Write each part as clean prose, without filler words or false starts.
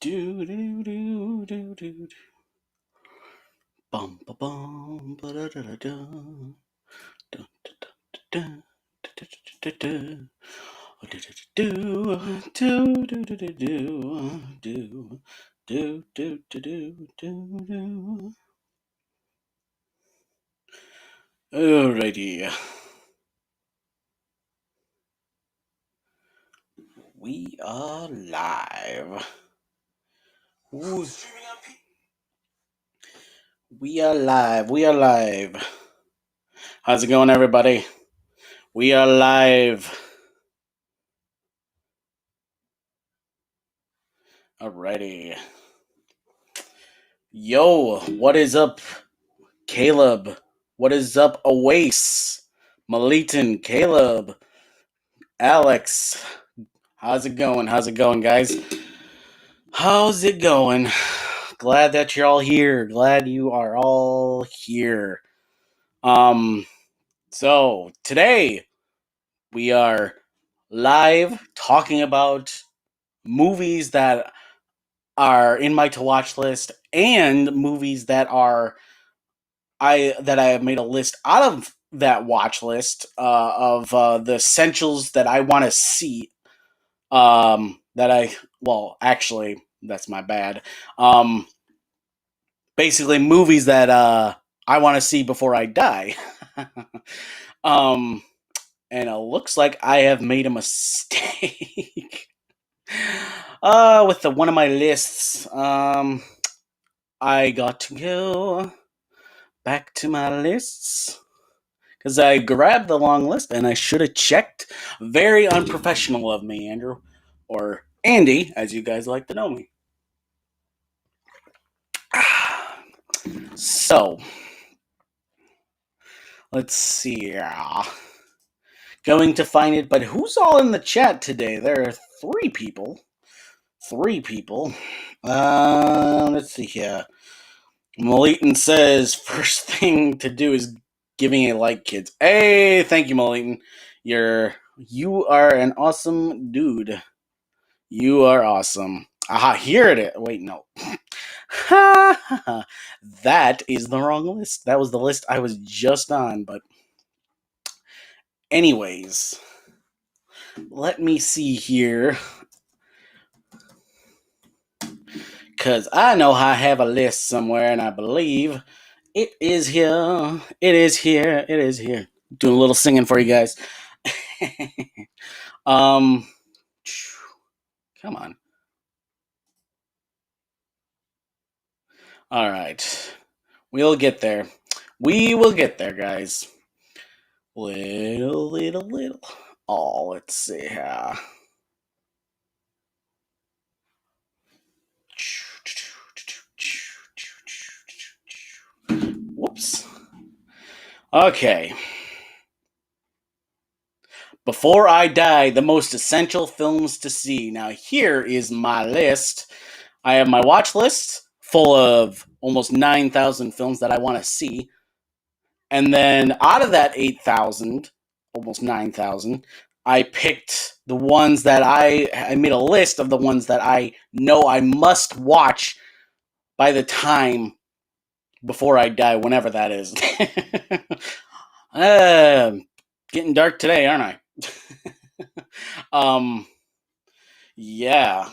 Do do do do do. Bum ba bum ba da da da da. Dun, dun, dun, dun, dun, dun, dun, dun, do do do do do do do do do do do. Alrighty, we are live. Ooh, we are live. We are live. How's it going, everybody? We are live. Alrighty. Yo, what is up, Caleb? What is up, Oasis? Malitan, Caleb, Alex. How's it going? How's it going, guys? How's it going? Glad that you're all here. Glad you are all here. So today we are live talking about movies that are in my to watch list and movies that I have made a list out of that watch list of the essentials that I want to see. Actually, that's my bad. Basically, movies that I want to see before I die. And it looks like I have made a mistake. With one of my lists. I got to go back to my lists because I grabbed the long list and I should have checked. Very unprofessional of me, Andrew, or Andy, as you guys like to know me. So, let's see. Going to find it, but who's all in the chat today? There are three people. Let's see here. Malitan says, first thing to do is giving a like, kids. Hey, thank you, Malitan. You are an awesome dude. You are awesome. Aha, here it is. Wait, no. That is the wrong list. That was the list I was just on, but anyways, let me see here. Because I know I have a list somewhere, and I believe it is here. It is here. It is here. Doing a little singing for you guys. Come on. All right. We'll get there. We will get there, guys. Little. Oh, let's see how. Whoops. Okay. Before I die, the most essential films to see. Now, here is my list. I have my watch list full of almost 9,000 films that I want to see. And then out of that 8,000, almost 9,000, I picked the ones that I made a list of the ones that I know I must watch by the time before I die, whenever that is. Getting dark today, aren't I? Yeah.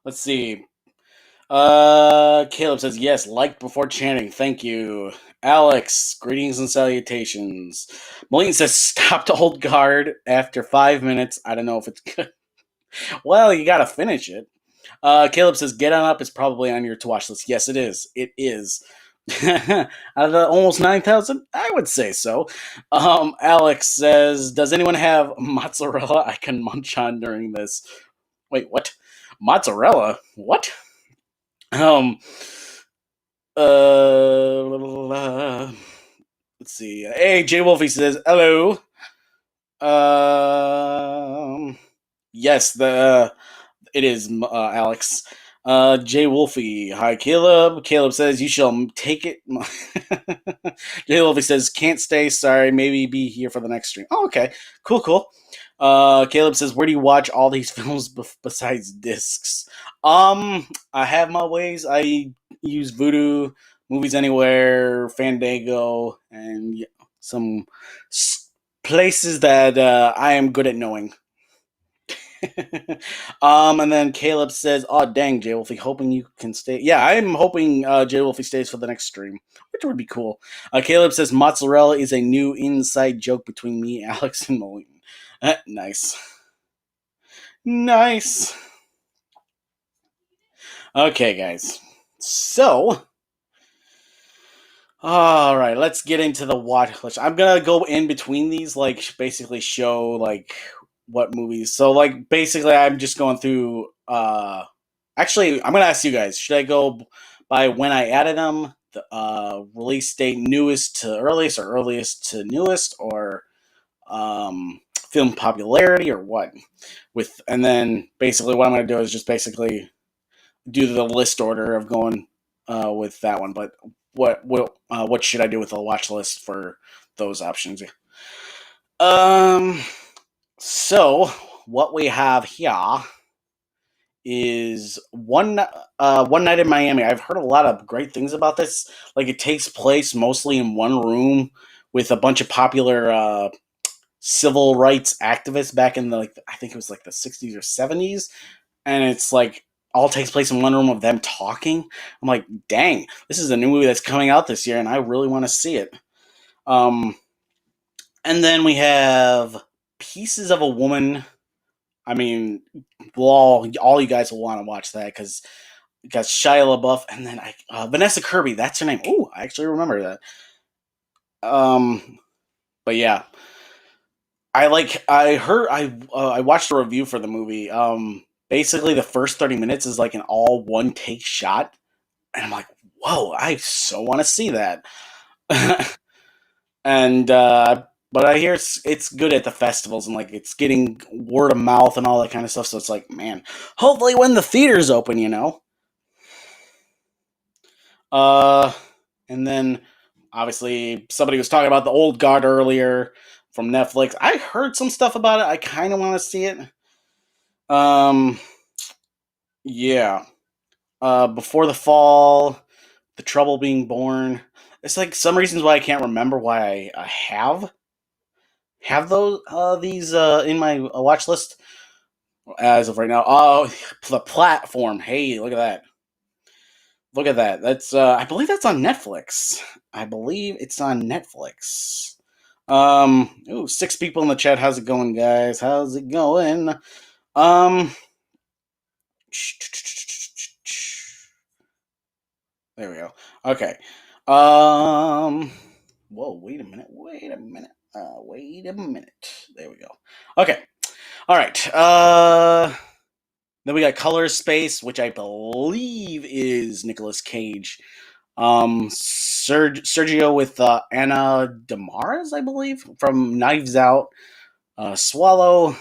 Let's see. Caleb says, yes, liked before chanting. Thank you. Alex, greetings and salutations. Moline says, stop to hold guard after 5 minutes. I don't know if it's good. Well, you gotta finish it. Caleb says, get on up is probably on your to watch list. Yes, it is. It is. Out of the almost 9,000, I would say so. Alex says, does anyone have mozzarella I can munch on during this? Wait, what? Mozzarella? What? Let's see. Hey, J Wolfie says hello. Yes, it is Alex. J Wolfie, hi Caleb. Caleb says you shall take it. J Wolfie says can't stay. Sorry, maybe be here for the next stream. Oh, okay, cool. Caleb says, "Where do you watch all these films besides discs?" I have my ways. I use Voodoo, Movies Anywhere, Fandango, and some places that I am good at knowing. And then Caleb says, "Oh dang, Jay Wolfie, hoping you can stay." Yeah, I'm hoping Jay Wolfie stays for the next stream, which would be cool. Caleb says, "Mozzarella is a new inside joke between me, Alex, and Moline." Nice. Nice. Okay, guys. So, all right, let's get into the watch list. I'm gonna go in between these, like basically show like what movies. So, like basically, I'm just going through. Actually, I'm gonna ask you guys: should I go by when I added them, the release date, newest to earliest, or earliest to newest, or film popularity, or what? And then basically, what I'm gonna do is just basically do the list order of going with that one. But what should I do with the watch list for those options? Um. So what we have here is One Night in Miami. I've heard a lot of great things about this. Like it takes place mostly in one room with a bunch of popular civil rights activists back in the I think it was like the 60s or 70s, and it's like all takes place in one room of them talking. I'm like, dang, this is a new movie that's coming out this year, and I really want to see it. Um, and then we have Pieces of a Woman. I mean, all you guys will want to watch that because it got Shia LaBeouf, and then Vanessa Kirby. That's her name. Oh, I actually remember that. But yeah, I watched a review for the movie. Basically the first 30 minutes is like an all one take shot, and I'm like, whoa, I so want to see that. And but I hear it's good at the festivals, and like it's getting word of mouth and all that kind of stuff. So it's like, man, hopefully when the theaters open, Uh, and then obviously somebody was talking about the Old Guard earlier from Netflix. I heard some stuff about it. I kind of want to see it. Um, yeah. Before the Fall, The Trouble Being Born. It's like some reasons why I can't remember why I have those these in my watch list as of right now. Oh, the Platform. Hey, look at that. Look at that. That's I believe that's on Netflix. I believe it's on Netflix. Ooh, 6 people in the chat. How's it going, guys? How's it going? Um, there we go. Okay. Um, whoa, wait a minute. Wait a minute. Wait a minute. There we go. Okay. All right. Then we got Color Space, which I believe is Nicolas Cage. Sergio with Anna Damaras, I believe, from Knives Out. Swallow.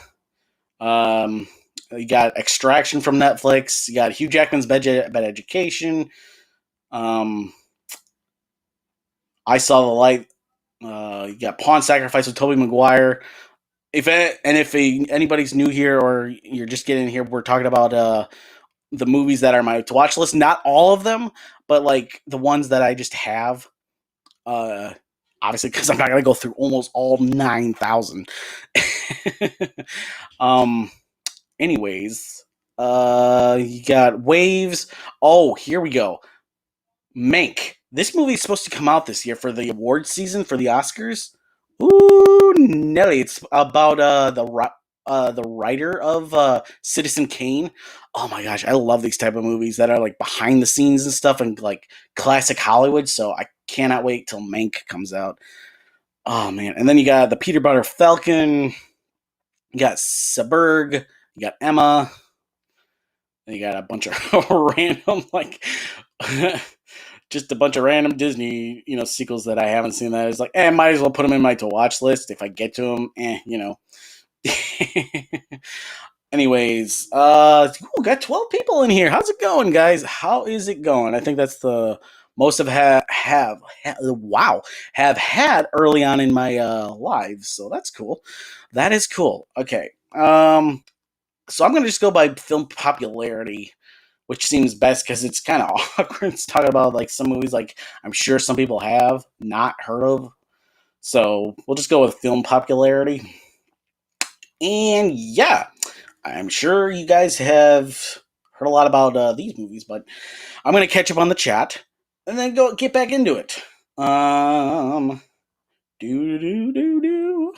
Um, you got Extraction from Netflix. You got Hugh Jackman's Bad Education. I Saw the Light. You got Pawn Sacrifice with Tobey Maguire. If anybody's new here or you're just getting here, we're talking about the movies that are my to watch list. Not all of them, but like the ones that I just have. Obviously, because I'm not gonna go through almost all 9,000. um. Anyways, you got Waves. Oh, here we go. Mank. This movie is supposed to come out this year for the awards season for the Oscars. Ooh, Nelly! It's about the writer of Citizen Kane. Oh my gosh, I love these type of movies that are like behind the scenes and stuff and like classic Hollywood. So I cannot wait till Mank comes out. Oh man! And then you got the Peter Butter Falcon. You got Seberg. You got Emma. And you got a bunch of random like just a bunch of random Disney, sequels that I haven't seen. That is like, might as well put them in my to watch list if I get to them. Anyways, got 12 people in here. How's it going, guys? How is it going? I think that's the most have had early on in my lives. So that's cool. That is cool. Okay. So I'm gonna just go by film popularity, which seems best because it's kind of awkward to talk about like some movies like I'm sure some people have not heard of. So we'll just go with film popularity. And yeah, I'm sure you guys have heard a lot about these movies, but I'm gonna catch up on the chat and then go get back into it. Um, do do do do.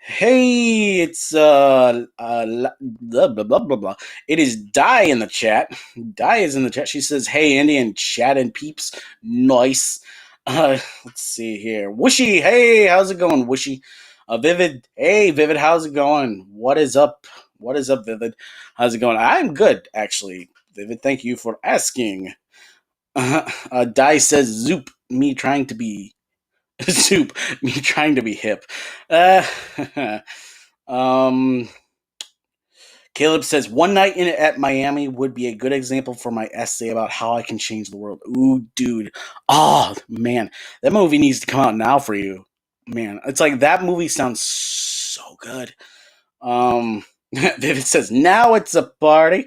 Hey, it's blah blah blah blah blah. It is Di in the chat. Di is in the chat. She says, "Hey, Indian chat and peeps, nice." Let's see here. Whooshy, hey, how's it going, Whooshy? Vivid, hey, Vivid, how's it going? What is up? What is up, Vivid? How's it going? I'm good, actually. Vivid, thank you for asking. Di says, "Zoop, me trying to be Soup, me trying to be hip." Uh, um, Caleb says, "One night in at Miami would be a good example for my essay about how I can change the world." Ooh, dude. Oh, man. That movie needs to come out now for you. Man, it's like that movie sounds so good. Vivid says, "Now it's a party."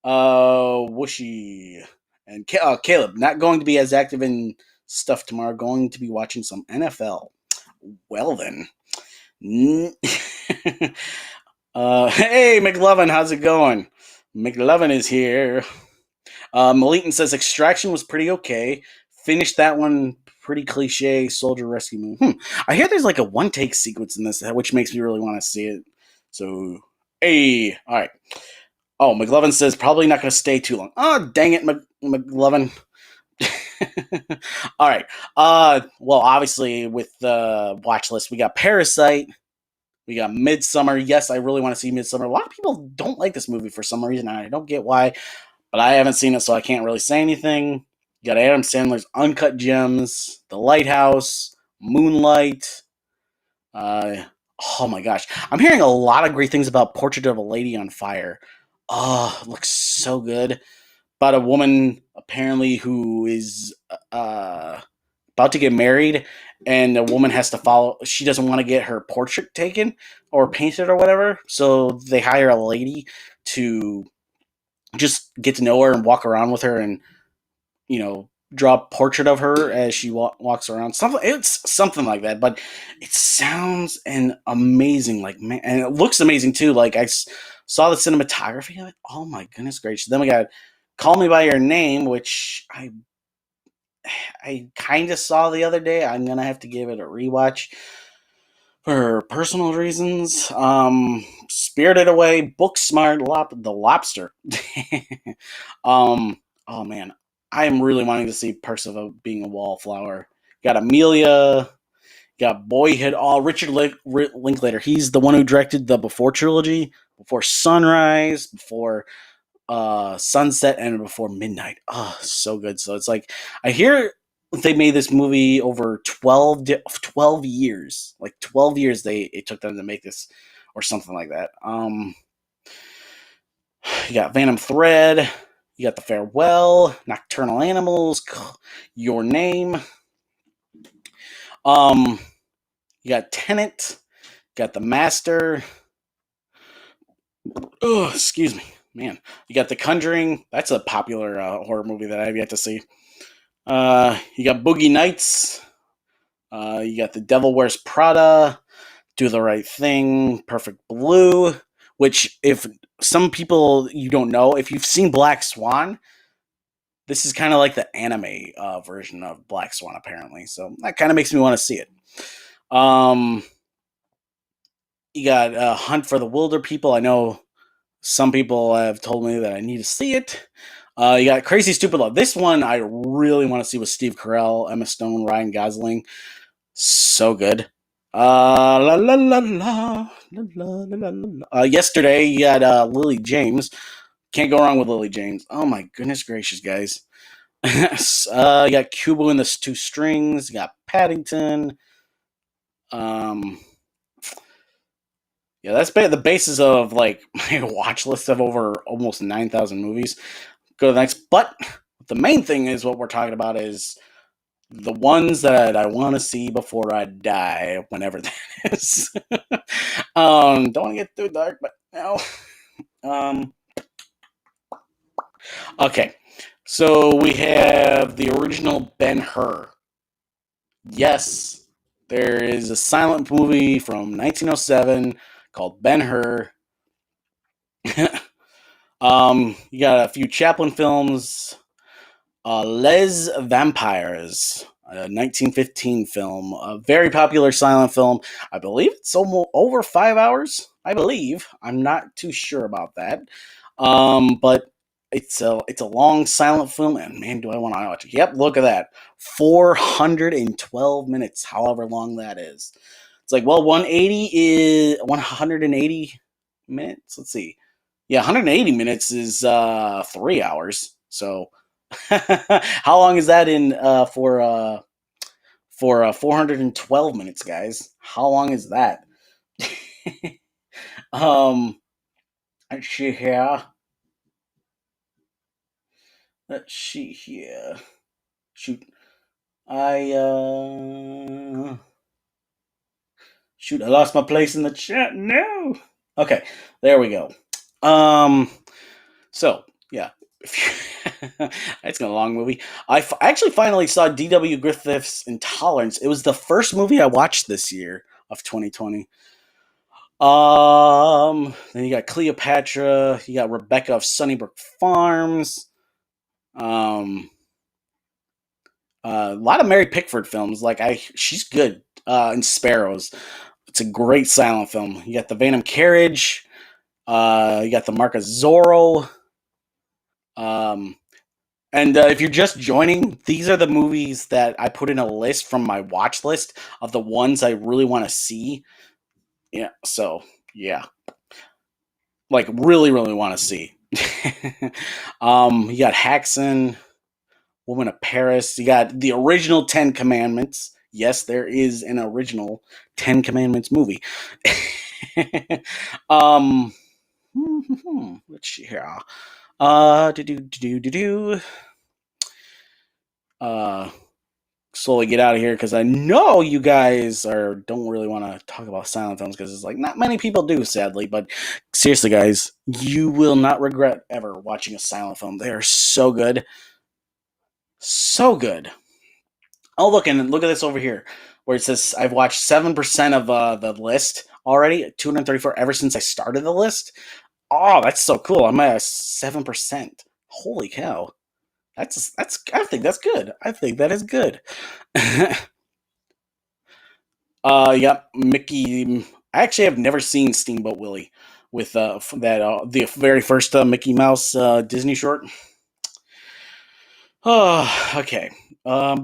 Whooshy. And Caleb, not going to be as active in stuff tomorrow, going to be watching some NFL. Well then. Hey, McLovin, how's it going? McLovin is here. Malitan says Extraction was pretty okay. Finished that one pretty cliche soldier rescue movie. I hear there's like a one take sequence in this, which makes me really want to see it. So, hey, all right. Oh, McLovin says probably not going to stay too long. Oh, dang it, McLovin. All right. Well, obviously with the watch list, we got Parasite, we got Midsummer. Yes, I really want to see Midsummer. A lot of people don't like this movie for some reason. I don't get why, but I haven't seen it, so I can't really say anything. You got Adam Sandler's Uncut Gems, The Lighthouse, Moonlight. Oh my gosh, I'm hearing a lot of great things about Portrait of a Lady on Fire. Oh, it looks so good. About a woman apparently who is about to get married, and the woman has to follow. She doesn't want to get her portrait taken or painted or whatever, so they hire a lady to just get to know her and walk around with her, and draw a portrait of her as she walks around. It's something like that, but it sounds amazing. Like, man, and it looks amazing too. Like saw the cinematography of it. Oh my goodness gracious! Then we got Call Me by Your Name, which I kind of saw the other day. I'm gonna have to give it a rewatch for personal reasons. Spirited Away, Booksmart, The Lobster. Oh man, I am really wanting to see Percival being a wallflower. Got Amelia, got Boyhood. Oh, Richard Linklater. He's the one who directed the Before trilogy, Before Sunrise, Before Sunset, and Before Midnight. Oh, so good. So it's like I hear they made this movie over 12 years. Like 12 years it took them to make this, or something like that. You got Phantom Thread, you got The Farewell, Nocturnal Animals, Your Name. You got Tenet, got The Master. Oh, excuse me, man. You got The Conjuring. That's a popular horror movie that I've yet to see. You got Boogie Nights. You got The Devil Wears Prada, Do the Right Thing, Perfect Blue. Which, if some people you don't know, if you've seen Black Swan, this is kind of like the anime version of Black Swan, apparently. So that kind of makes me want to see it. You got Hunt for the Wilder People. I know some people have told me that I need to see it. You got Crazy Stupid Love. This one I really want to see with Steve Carell, Emma Stone, Ryan Gosling. So good. La la la la la. Yesterday, you had Lily James. Can't go wrong with Lily James. Oh my goodness gracious, guys. You got Cuba and the Two Strings. You got Paddington. Yeah, that's the basis of like my watch list of over almost 9,000 movies. Go to the next, but the main thing is what we're talking about is the ones that I want to see before I die, whenever that is. Don't want to get too dark, but no. Okay, so we have the original Ben-Hur. Yes, there is a silent movie from 1907 called Ben-Hur. You got a few Chaplin films. Les Vampires, a 1915 film, a very popular silent film. I believe it's almost over 5 hours. I believe. I'm not too sure about that. But it's a long silent film, and man, do I want to watch it. Yep, look at that. 412 minutes, however long that is. It's like, well, 180 minutes. Let's see. Yeah, 180 minutes is 3 hours. So how long is that in for 412 minutes, guys? How long is that? um let's see here. Let's see here. Shoot. I shoot, I lost my place in the chat. No. Okay, there we go. So yeah, it's been a long movie. I actually finally saw D.W. Griffith's Intolerance. It was the first movie I watched this year of 2020. Then you got Cleopatra. You got Rebecca of Sunnybrook Farms. A lot of Mary Pickford films. She's good. In Sparrows. It's a great silent film. You got the Venom Carriage. You got the Mark of Zorro. And if you're just joining, these are the movies that I put in a list from my watch list of the ones I really want to see. Yeah, so yeah, like really, really want to see. You got Haxan, Woman of Paris. You got the original 10 Commandments. Yes, there is an original 10 Commandments movie. Let's see here. Slowly get out of here because I know you guys don't really want to talk about silent films because it's like not many people do, sadly. But seriously, guys, you will not regret ever watching a silent film. They are so good, so good. Oh, look at this over here where it says I've watched 7% of the list already, 234 ever since I started the list. Oh, that's so cool! I'm at 7%. Holy cow! That's. I think that's good. I think that is good. Yep, Mickey. I actually have never seen Steamboat Willie with the very first Mickey Mouse Disney short. Oh, okay. I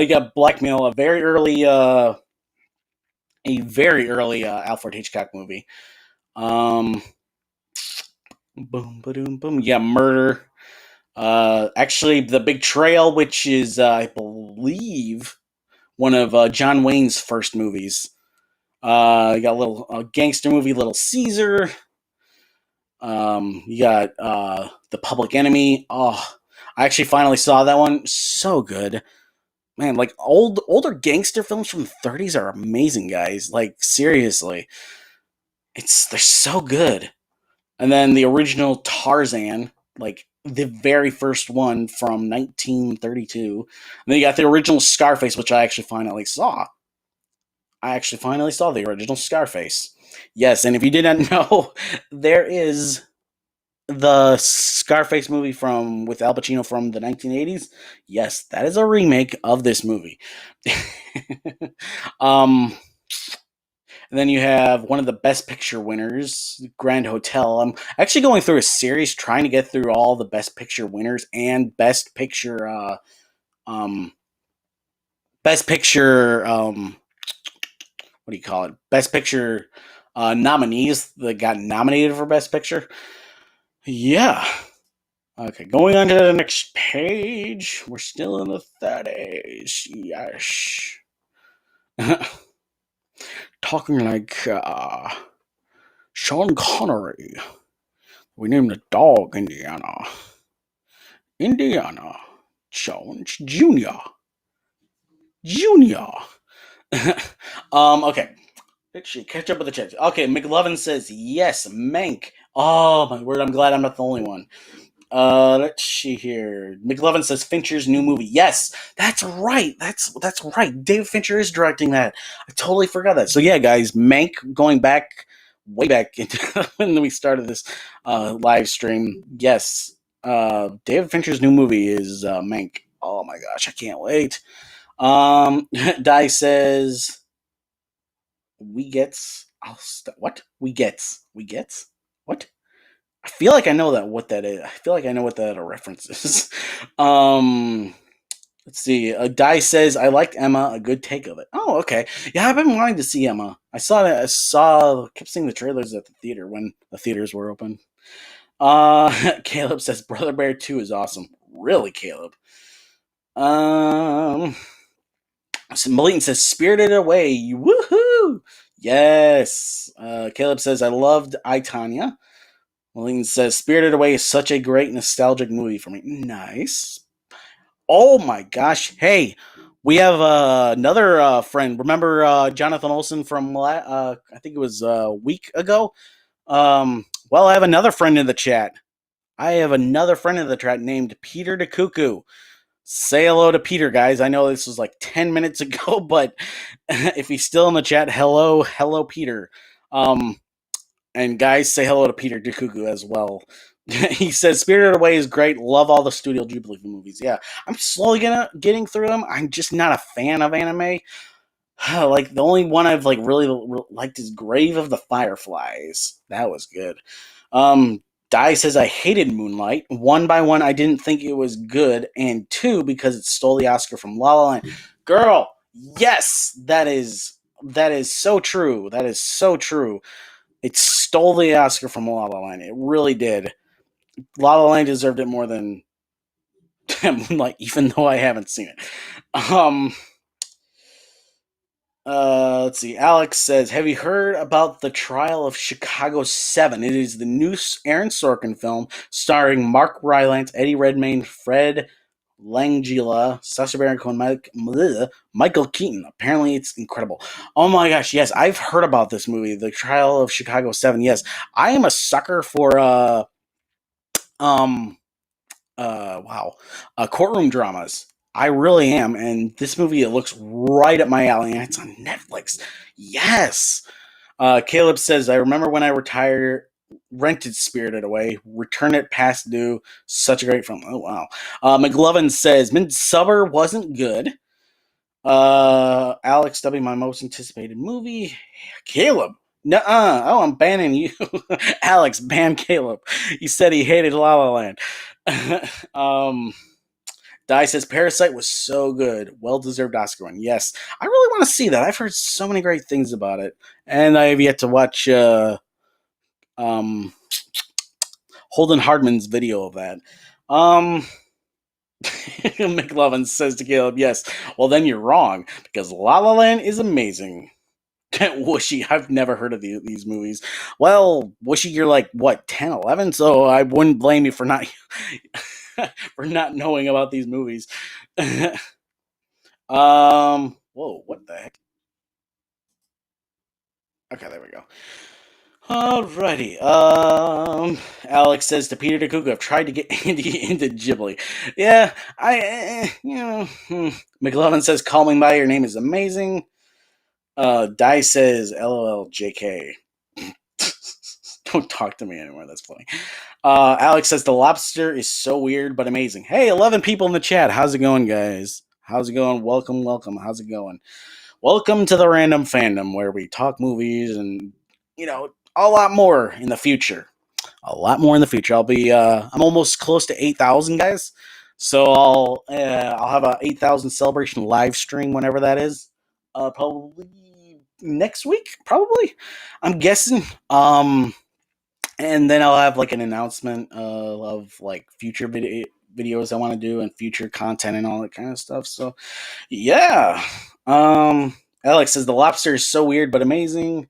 got Blackmail, a very early Alfred Hitchcock movie. Boom, boom, boom. Yeah, Murder. Actually, The Big Trail, which is I believe one of John Wayne's first movies. You got a little gangster movie, Little Caesar. You got The Public Enemy. Oh, I actually finally saw that one. So good, man. Like older gangster films from the 30s are amazing, guys. Like seriously, they're so good. And then the original Tarzan, like the very first one from 1932. And then you got the original Scarface, which I actually finally saw. I actually finally saw the original Scarface. Yes, and if you didn't know, there is the Scarface movie with Al Pacino from the 1980s. Yes, that is a remake of this movie. um, and then you have one of the Best Picture winners, Grand Hotel. I'm actually going through a series trying to get through all the Best Picture winners and Best Picture, Best Picture, what do you call it? Best Picture nominees that got nominated for Best Picture. Yeah. Okay, going on to the next page. We're still in the 30s. Yes. Talking like Sean Connery. We named the dog Indiana. Indiana Jones Jr. Jr. Okay. Actually, catch up with the chat. Okay, McLovin says yes, Mank. Oh my word! I'm glad I'm not the only one. Let's see here. McLovin says Fincher's new movie. Yes, that's right. That's right. David Fincher is directing that. I totally forgot that. So yeah, guys, Mank. Going back way back into when we started this live stream. Yes, David Fincher's new movie is Mank. Oh my gosh, I can't wait. Di says we gets. What we gets? We gets what? I feel like I know that what that is. I feel like I know what that reference is. um, let's see. Di says I liked Emma. A good take of it. Oh, okay. Yeah, I've been wanting to see Emma. I saw that. Kept seeing the trailers at the theater when the theaters were open. Caleb says Brother Bear 2 is awesome. Really, Caleb. So Malitan says Spirited Away. Woohoo! Yes. Caleb says I loved I, Tanya. Malene says, Spirited Away is such a great nostalgic movie for me. Nice. Oh my gosh. Hey, we have another friend. Remember Jonathan Olson from, I think it was a week ago? Well, I have another friend in the chat. I have another friend in the chat named Peter the Cuckoo. Say hello to Peter, guys. I know this was like 10 minutes ago, but if he's still in the chat, hello, Peter. And guys, say hello to Peter DeCuckoo as well. He says Spirited Away is great. Love all the Studio Ghibli movies. Yeah, I'm slowly getting through them. I'm just not a fan of anime. Like the only one I've like really liked is Grave of the Fireflies. That was good. Di says I hated Moonlight. One by one, I didn't think it was good, and two because it stole the Oscar from La La Land. Girl, yes, that is so true. That is so true. It stole the Oscar from La La Land. It really did. La La Land deserved it more than Moonlight, even though I haven't seen it. Let's see. Alex says, "Have you heard about the Trial of Chicago 7? It is the new Aaron Sorkin film starring Mark Rylance, Eddie Redmayne, Fred Langella, Sacha Baron Cohen, Michael Keaton. Apparently, it's incredible. Oh my gosh, yes, I've heard about this movie, The Trial of Chicago 7. Yes, I am a sucker for um courtroom dramas. I really am, and this movie it looks right up my alley, and it's on Netflix. Yes. Caleb says, I remember when I rented Spirited Away, returned it past due. Such a great film. Oh wow. McLovin says Midsummer wasn't good. Alex W, my most anticipated movie. Caleb. Nuh-uh. Oh, I'm banning you. Alex, ban Caleb. He said he hated La La Land. Di says Parasite was so good. Well-deserved Oscar win. Yes. I really want to see that. I've heard so many great things about it. And I have yet to watch Holden Hardman's video of that. McLovin says to Caleb, yes. Well, then you're wrong, because La La Land is amazing. Whooshy, I've never heard of these movies. Well, Whooshy, you're like, what, 10, 11? So I wouldn't blame you for not for not knowing about these movies. Whoa, what the heck? Okay, there we go. Alrighty. Alex says to Peter DeCuckoo, I've tried to get Andy into Ghibli. Yeah, McLovin says, Calling by Your Name is amazing. Di says, LOL, JK. Don't talk to me anymore. That's funny. Alex says, The Lobster is so weird but amazing. Hey, 11 people in the chat. How's it going, guys? How's it going? Welcome. How's it going? Welcome to the Random Fandom, where we talk movies and, a lot more in the future. I'll be, I'm almost close to 8,000, guys. So I'll have a 8,000 celebration live stream whenever that is. Probably next week, probably. I'm guessing. And then I'll have like an announcement of like future videos I want to do and future content and all that kind of stuff. So yeah. Alex says The Lobster is so weird but amazing.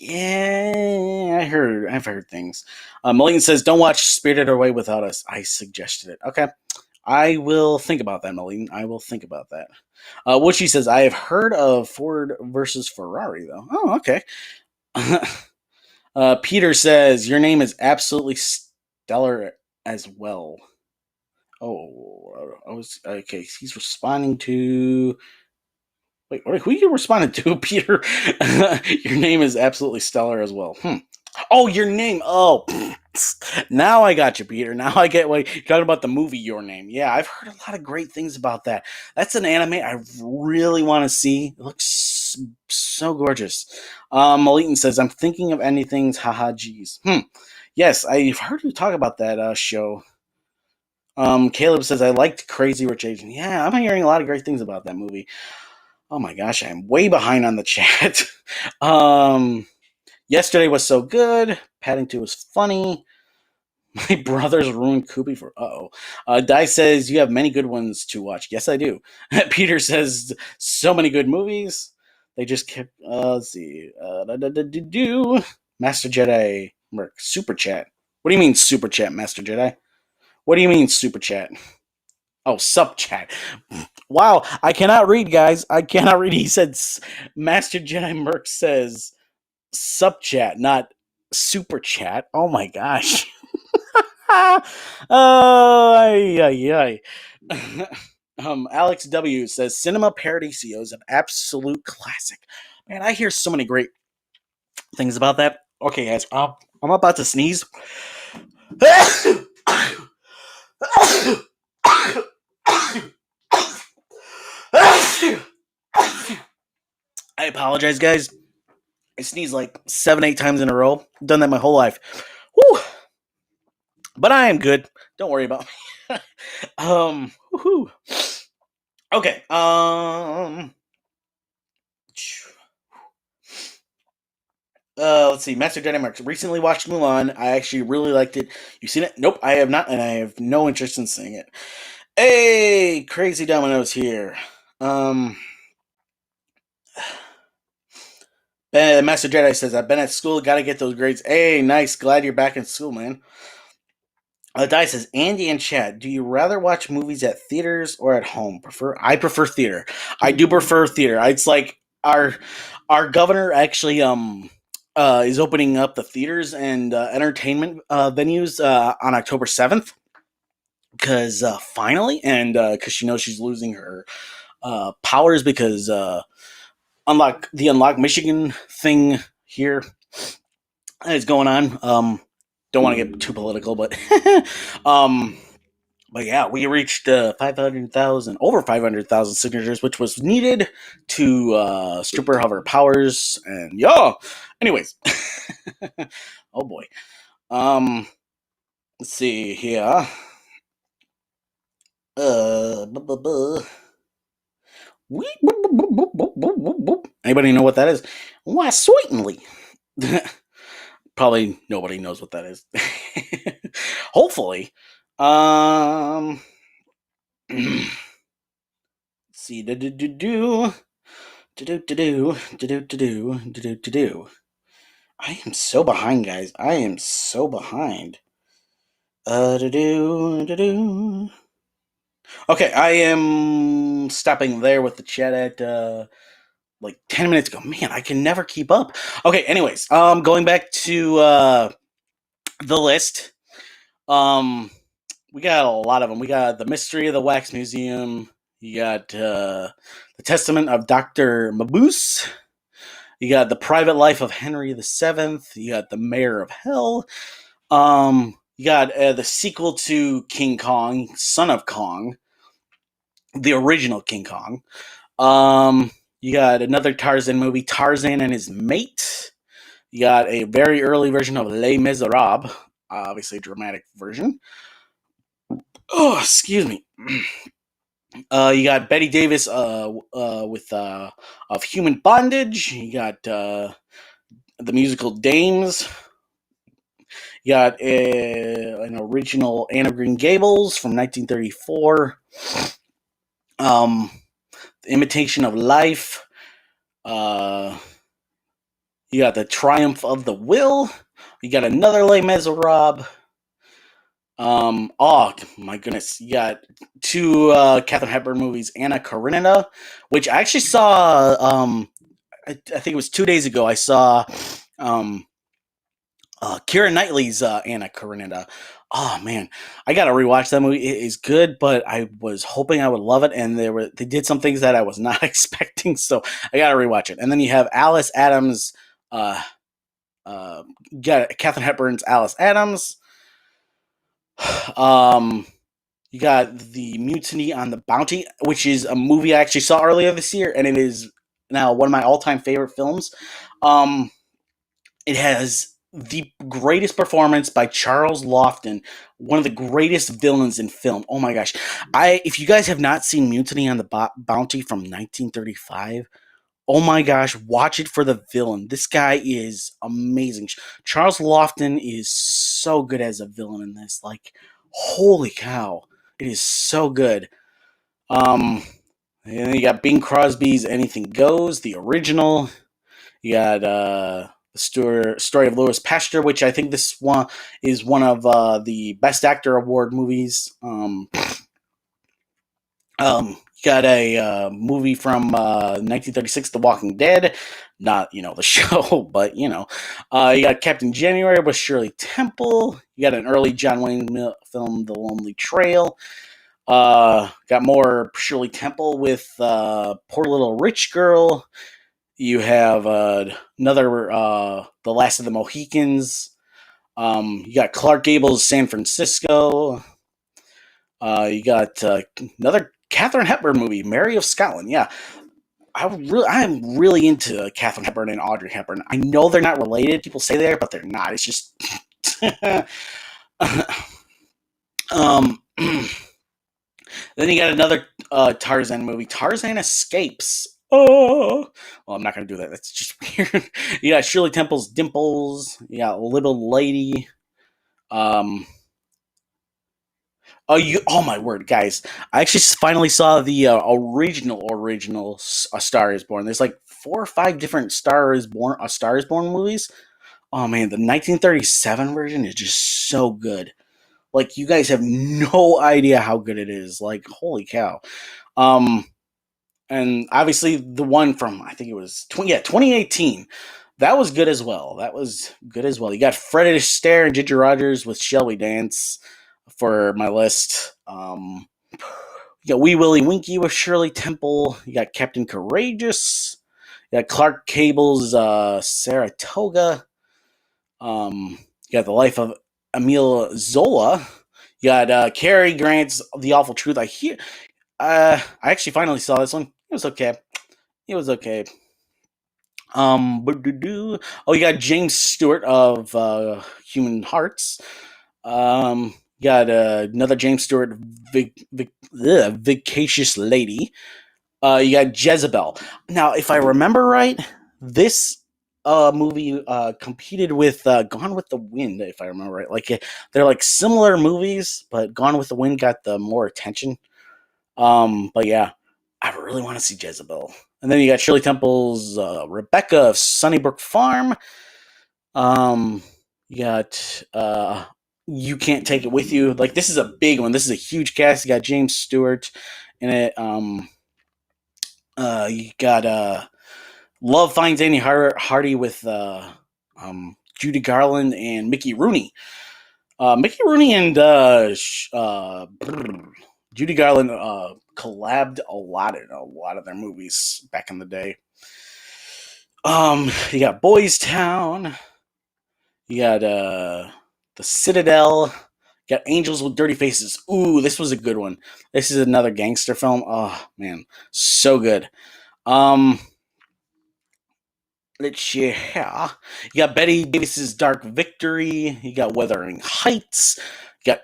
Yeah, I've heard things. Milligan says, "Don't watch Spirited Away without us." I suggested it. Okay, I will think about that, Milligan. I will think about that. What she says, I have heard of Ford versus Ferrari, though. Oh, okay. Peter says, "Your name is absolutely stellar as well." Oh, I was okay. He's responding to. Wait, who are you responding to, Peter? Your name is absolutely stellar as well. Oh, your name. Oh, now I got you, Peter. Now I get what you're talking about, the movie Your Name. Yeah, I've heard a lot of great things about that. That's an anime I really want to see. It looks so gorgeous. Malitan says, "I'm thinking of ending haha, geez. Yes, I've heard you talk about that show. Caleb says, I liked Crazy Rich Asian. Yeah, I'm hearing a lot of great things about that movie. Oh my gosh, I'm way behind on the chat. Yesterday was so good. Paddington was funny. My brothers ruined Koopy for Di says, you have many good ones to watch. Yes, I do. Peter says, so many good movies. They just kept, let's see. Master Jedi Merc, Super Chat. What do you mean, Super Chat, Master Jedi? What do you mean, Super Chat? Oh, Sup Chat. Wow, I cannot read, guys. I cannot read. He said, Master Jedi Merc says, Sup Chat, not Super Chat. Oh my gosh. Oh, ay, ay, ay. Alex W says Cinema Paradiso is an absolute classic. Man, I hear so many great things about that. Okay, guys, I'm about to sneeze. I apologize, guys. I sneezed like 7-8 times in a row. I've done that my whole life. Whew. But I am good. Don't worry about me. Woohoo. Okay. Let's see. Master Jedi Marks. Recently watched Mulan. I actually really liked it. You seen it? Nope, I have not, and I have no interest in seeing it. Hey, Crazy Domino's here. Master Jedi says, I've been at school, gotta get those grades. Hey, nice. Glad you're back in school, man. Di says, Andy and Chad, do you rather watch movies at theaters or at home? I prefer theater. I do prefer theater. It's like our governor actually is opening up the theaters and entertainment venues on October 7th. Because finally, and because she knows she's losing her powers because unlock Michigan thing here is going on. Don't want to get too political, but but yeah, we reached 500,000, over 500,000 signatures, which was needed to strip her of her powers. And yeah, anyways, oh boy. Let's see here. Anybody know what that is? Why, certainly. Probably nobody knows what that is. Hopefully. Let's see. I am so behind, guys. I am so behind. Okay, I am stopping there with the chat at like 10 minutes ago. Man, I can never keep up. Okay, anyways, going back to the list. We got a lot of them. We got The Mystery of the Wax Museum. You got The Testament of Dr. Mabuse. You got The Private Life of Henry VII. You got The Mayor of Hell. You got the sequel to King Kong, Son of Kong, the original King Kong. You got another Tarzan movie, Tarzan and His Mate. You got a very early version of Les Miserables, obviously a dramatic version. Oh, excuse me. You got Betty Davis with of Human Bondage. You got the musical Dames. You got an original Anne of Green Gables from 1934. The Imitation of Life. You You got The Triumph of the Will. You got another Les Miserables. Oh my goodness, you got two Katharine Hepburn movies, Anna Karenina, which I actually saw. I think it was 2 days ago. I saw Keira Knightley's Anna Karenina. Oh man, I gotta rewatch that movie. It is good, but I was hoping I would love it, and they did some things that I was not expecting, so I gotta rewatch it. And then you have Alice Adams. You got Katharine Hepburn's Alice Adams. Um, you got the Mutiny on the Bounty, which is a movie I actually saw earlier this year, and it is now one of my all-time favorite films. Um, it has the greatest performance by Charles Lofton, one of the greatest villains in film. Oh my gosh! If you guys have not seen Mutiny on the Bounty from 1935, oh my gosh, watch it for the villain. This guy is amazing. Charles Lofton is so good as a villain in this. Like, holy cow. It is so good. And then you got Bing Crosby's Anything Goes, the original. You got the story of Louis Pasteur, which I think this one is one of the Best Actor Award movies. You got a movie from 1936, The Walking Dead. Not, the show, but, you got Captain January with Shirley Temple. You got an early John Wayne film, The Lonely Trail. Got more Shirley Temple with Poor Little Rich Girl. You have another The Last of the Mohicans. You got Clark Gable's San Francisco. You got another Katharine Hepburn movie, Mary of Scotland. Yeah, I'm really into Katharine Hepburn and Audrey Hepburn. I know they're not related. People say they are, but they're not. It's just. Then you got another Tarzan movie, Tarzan Escapes. Oh, well, I'm not going to do that. That's just weird. You got Shirley Temple's Dimples. You got Little Lady. Oh my word, guys! I actually finally saw the original A Star Is Born. There's like 4 or 5 different A Star Is Born movies. Oh man, the 1937 version is just so good. Like, you guys have no idea how good it is. Like, holy cow. And obviously the one from, I think it was 2018. That was good as well. You got Fred Astaire and Ginger Rogers with Shall We Dance for my list. You got Wee Willie Winky with Shirley Temple. You got Captain Courageous. You got Clark Gable's Saratoga. You got The Life of Emile Zola. You got Cary Grant's The Awful Truth. I actually finally saw this one. It was okay. Oh, you got James Stewart of Human Hearts. You got another James Stewart, Vacacious Lady. You got Jezebel. Now, if I remember right, this movie competed with Gone with the Wind, if I remember right. Like, they're like similar movies, but Gone with the Wind got the more attention. But yeah, I really want to see Jezebel. And then you got Shirley Temple's Rebecca of Sunnybrook Farm. You got You Can't Take It With You. Like, this is a big one. This is a huge cast. You got James Stewart in it. You got Love Finds Annie Hardy with Judy Garland and Mickey Rooney. Mickey Rooney and Judy Garland collabed a lot in a lot of their movies back in the day. You got Boys Town. You got The Citadel. You got Angels with Dirty Faces. Ooh, this was a good one. This is another gangster film. Oh man, so good. Let's see here. You got Betty Davis's Dark Victory. You got Wuthering Heights.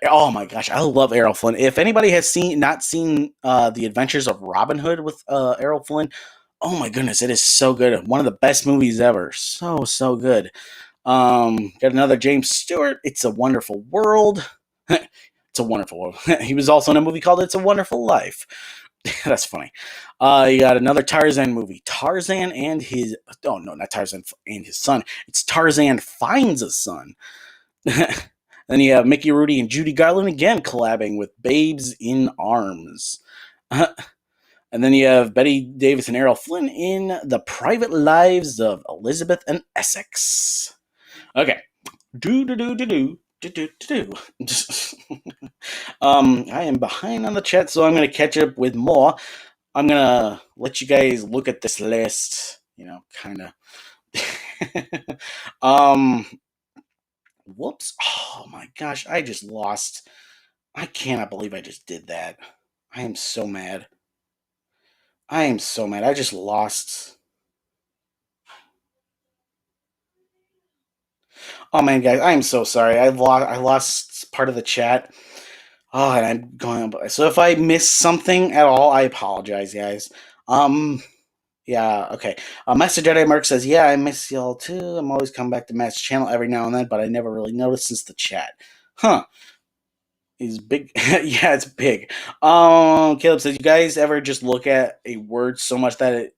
Oh my gosh, I love Errol Flynn. If anybody has not seen The Adventures of Robin Hood with Errol Flynn, oh my goodness, it is so good. One of the best movies ever. So good. Got another James Stewart. It's a Wonderful World. It's a Wonderful World. He was also in a movie called It's a Wonderful Life. That's funny. You got another Tarzan movie. Tarzan and his. Oh, no, not Tarzan and his son. It's Tarzan finds a son. Then you have Mickey Rooney and Judy Garland again collabing with Babes in Arms. And then you have Betty Davis and Errol Flynn in The Private Lives of Elizabeth and Essex. Okay. Do do do do do do do do. I am behind on the chat, so I'm going to catch up with more. I'm going to let you guys look at this list, kind of. Whoops. Oh my gosh, I just lost. I cannot believe I just did that. I am so mad. I just lost. Oh man, guys, I am so sorry. I lost part of the chat. Oh, and I'm going. So if I miss something at all, I apologize, guys. Yeah, okay. Master Jedi Mark says, "Yeah, I miss y'all too. I'm always coming back to Matt's channel every now and then, but I never really noticed since the chat." Huh. Is big. Yeah, it's big. Caleb says, "You guys ever just look at a word so much that it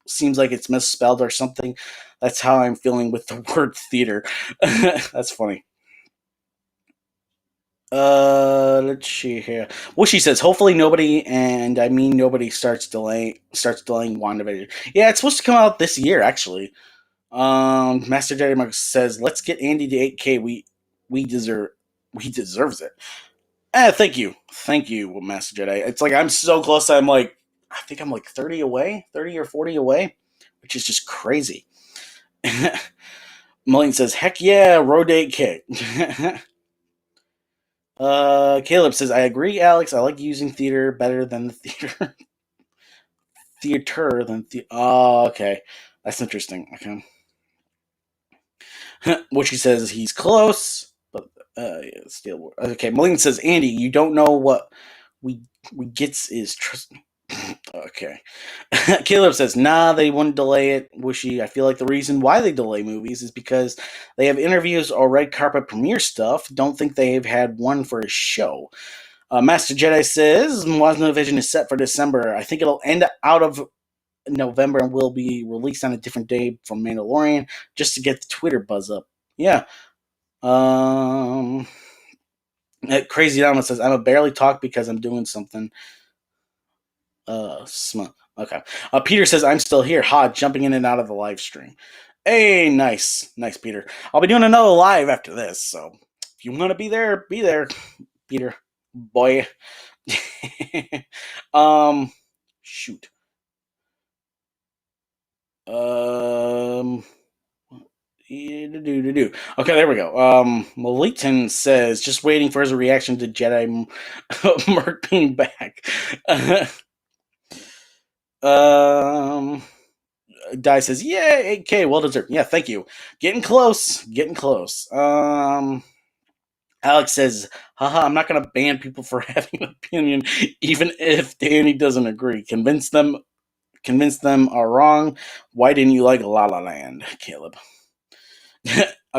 seems like it's misspelled or something?" That's how I'm feeling with the word theater. That's funny. Let's see here. Well, she says, "Hopefully nobody, and I mean nobody, starts delaying WandaVision." Yeah, it's supposed to come out this year, actually. Master Jedi Mark says, "Let's get Andy to 8K. We deserve he deserves it." Thank you, Master Jedi. It's like I'm so close. I think I'm like 30 away, 30 or 40 away, which is just crazy. Mulligan says, "Heck yeah, road 8K." Caleb says, "I agree, Alex. I like using theater better than the theater. Theater than the. Oh, okay. That's interesting. Okay." What she says, he's close, but yeah, still. Okay, Mulligan says, "Andy, you don't know what we gets is trust." Okay. Caleb says, "Nah, they wouldn't delay it. Wishy. I feel like the reason why they delay movies is because they have interviews or red carpet premiere stuff. Don't think they've had one for a show." Master Jedi says, "WandaVision is set for December. I think it'll end out of November and will be released on a different day from Mandalorian just to get the Twitter buzz up." Yeah. Um, Crazy Dama says, "I'm a barely talk because I'm doing something." Okay. Peter says, "I'm still here. Ha, jumping in and out of the live stream." Hey, nice. Nice, Peter. I'll be doing another live after this, so if you want to be there, Peter. Boy. Shoot. Um, Okay, there we go. Malitan says, "Just waiting for his reaction to Jedi Mark being back." um, Di says, "Yeah, 8K, well deserved." Yeah, thank you. Getting close. Getting close. Alex says, "Haha, I'm not gonna ban people for having an opinion, even if Danny doesn't agree. Convince them are wrong. Why didn't you like La La Land, Caleb?"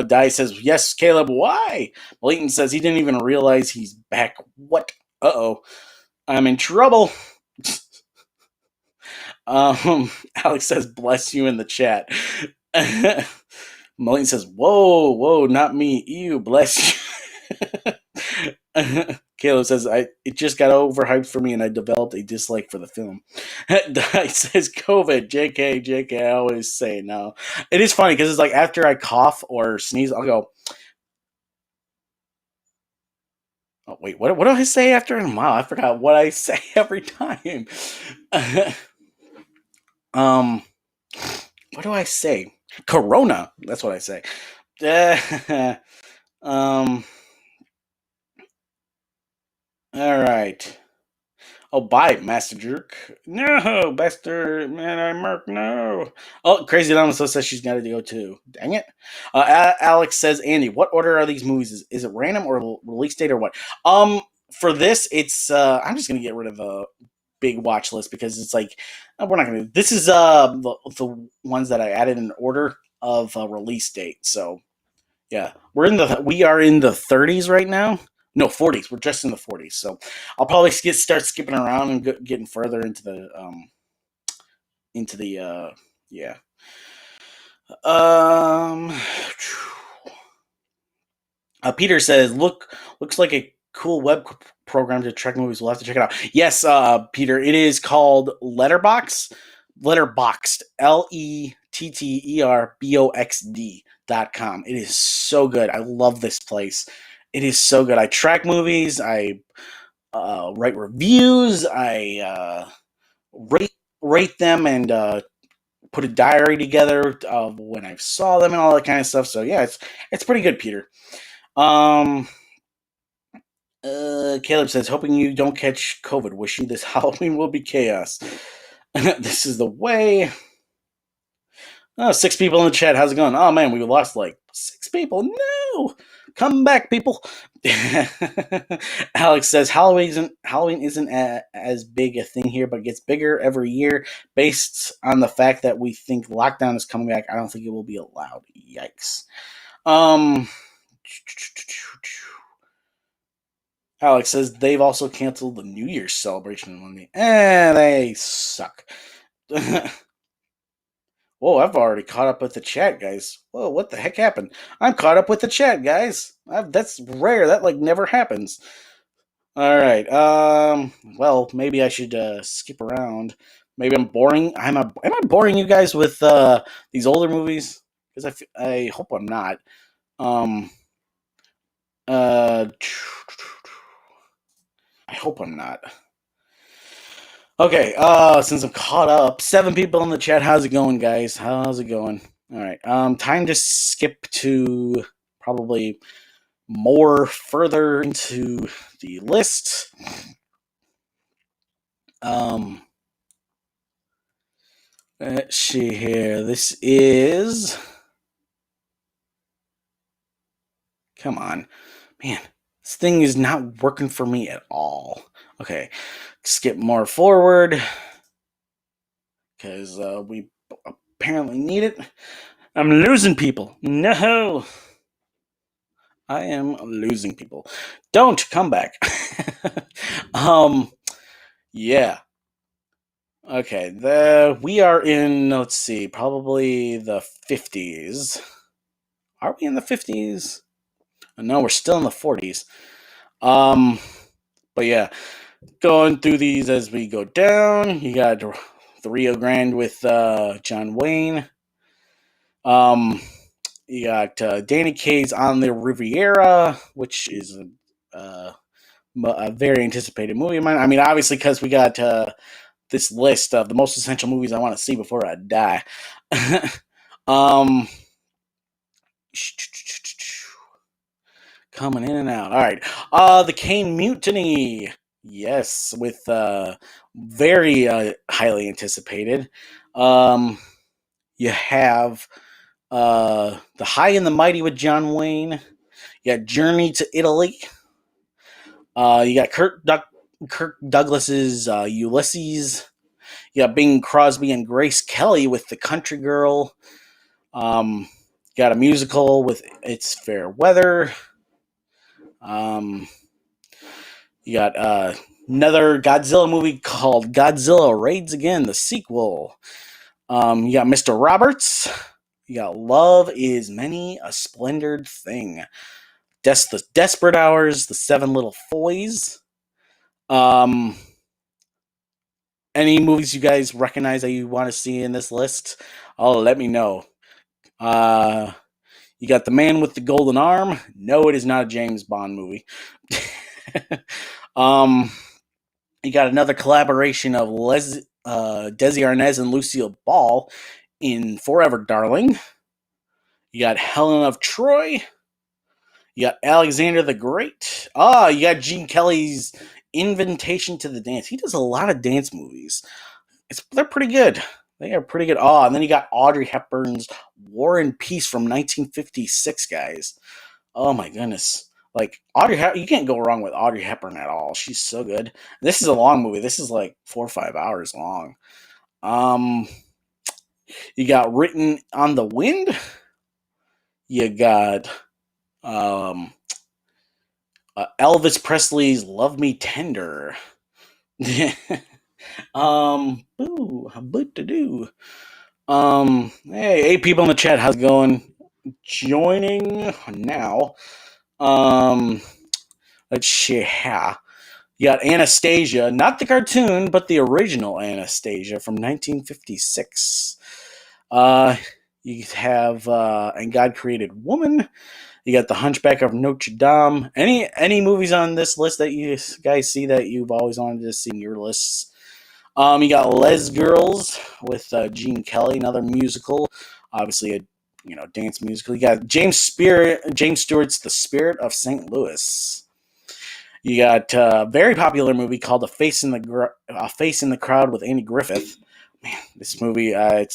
Di says, "Yes, Caleb, why?" Blayton says he didn't even realize he's back. What? Uh-oh. I'm in trouble. Alex says, "Bless you," in the chat. Moline says, Whoa, not me. Ew, bless you." Caleb says, "It just got overhyped for me and I developed a dislike for the film." Di says, "COVID, JK, I always say no." It is funny because it's like after I cough or sneeze, I'll go, "Oh, wait, what do I say after?" Wow, I forgot what I say every time. um, what do I say? Corona. That's what I say. um, all right. Oh, bye, Master Jerk. No, Master Man, I Mark. No. Oh, Crazy Dinosaur says she's got to go too. Dang it. Alex says, "Andy, what order are these movies? Is it random or release date or what?" For this, it's I'm just gonna get rid of the big watch list because it's like we're not gonna. This is the ones that I added in order of release date. So yeah, we are in the 30s right now. No, 40s. We're just in the 40s. So I'll probably start skipping around and getting further into the yeah. Um, Peter says, looks like a cool web program to track movies. We'll have to check it out. Yes, Peter, it is called Letterboxd. Letterboxd, LETTERBOXD.com. It is so good. I love this place. It is so good. I track movies. I write reviews. I rate them and put a diary together of when I saw them and all that kind of stuff. So yeah, it's pretty good, Peter. Caleb says, hoping you don't catch COVID. Wish you this Halloween will be chaos. This is the way. Oh, 6 people in the chat. How's it going? Oh man, we lost like 6 people. No, come back, people. Alex says Halloween isn't as big a thing here, but gets bigger every year based on the fact that we think lockdown is coming back. I don't think it will be allowed. Yikes. Alex says they've also canceled the New Year's celebration in London. They suck. Whoa, I've already caught up with the chat, guys. Whoa, what the heck happened? I'm caught up with the chat, guys. That's rare. That like never happens. All right. Well, maybe I should skip around. Maybe I'm boring. Am I boring you guys with these older movies? Because I hope I'm not. I hope I'm not. Okay, since I'm caught up, 7 people in the chat. How's it going, guys? How's it going? All right, time to skip to probably more further into the list. Let's see here. This is... Come on. Man, this thing is not working for me at all. Okay, skip more forward. Because we apparently need it. I'm losing people. No! I am losing people. Don't come back. Yeah. Okay, we are in, let's see, probably the 50s. Are we in the 50s? No, we're still in the 40s. But yeah, going through these as we go down. You got the Rio Grande with John Wayne. You got Danny Kaye's On the Riviera, which is a very anticipated movie of mine. I mean, obviously, because we got this list of the most essential movies I want to see before I die. Coming in and out. All right. The Kane Mutiny. Yes, with very highly anticipated. You have The High and the Mighty with John Wayne. You got Journey to Italy. You got Kirk Douglas's Ulysses. You got Bing Crosby and Grace Kelly with The Country Girl. Got a musical with It's Fair Weather. You got another Godzilla movie called Godzilla Raids Again, the sequel. You got Mr. Roberts. You got Love Is Many a Splendid Thing. The Desperate Hours, The Seven Little Foys. Any movies you guys recognize that you want to see in this list? Let me know. You got The Man with the Golden Arm. No, it is not a James Bond movie. You got another collaboration of Desi Arnaz and Lucille Ball in Forever Darling. You got Helen of Troy. You got Alexander the Great. You got Gene Kelly's Invitation to the Dance. He does a lot of dance movies. They're pretty good. They are pretty good. And then you got Audrey Hepburn's War and Peace from 1956, guys. Oh my goodness. Like, you can't go wrong with Audrey Hepburn at all. She's so good. This is a long movie. This is like 4 or 5 hours long. You got Written on the Wind. You got Elvis Presley's "Love Me Tender." What to do? Hey, 8 people in the chat. How's it going? Joining now. Let's see. You got Anastasia, not the cartoon, but the original Anastasia from 1956. You have And God Created Woman. You got The Hunchback of Notre Dame. Any movies on this list that you guys see that you've always wanted to see in your lists? You got Les Girls with Gene Kelly, another musical, obviously a dance musical. You got James Stewart's The Spirit of St. Louis. You got a very popular movie called A Face in the Crowd with Andy Griffith. Man, this movie, what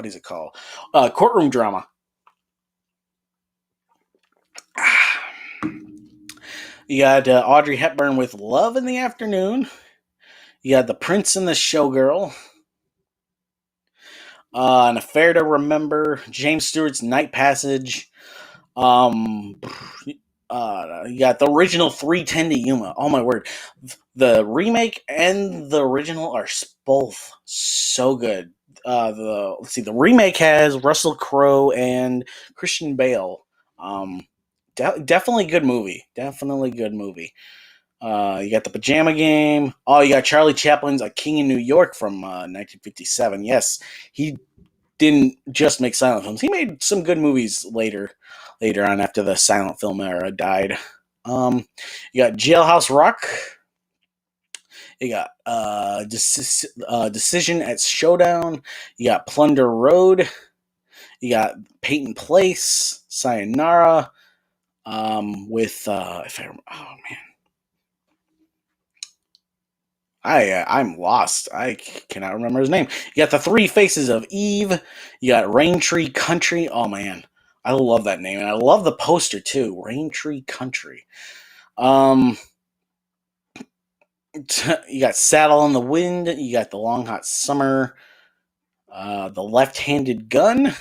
is it called? Courtroom drama. You got Audrey Hepburn with Love in the Afternoon. You got The Prince and the Showgirl. An Affair to Remember. James Stewart's Night Passage. You got the original 3:10 to Yuma. Oh my word. The remake and the original are both so good. The remake has Russell Crowe and Christian Bale. Definitely good movie. Definitely good movie. You got The Pajama Game. Oh, you got Charlie Chaplin's A King in New York from 1957. Yes, he didn't just make silent films. He made some good movies later on after the silent film era died. You got Jailhouse Rock. You got Decision at Showdown. You got Plunder Road. You got Peyton Place. Sayonara. I'm lost. I cannot remember his name. You got The Three Faces of Eve. You got Raintree Country. Oh man, I love that name, and I love the poster too. Raintree Country. You got Saddle on the Wind. You got The Long Hot Summer. The Left-Handed Gun.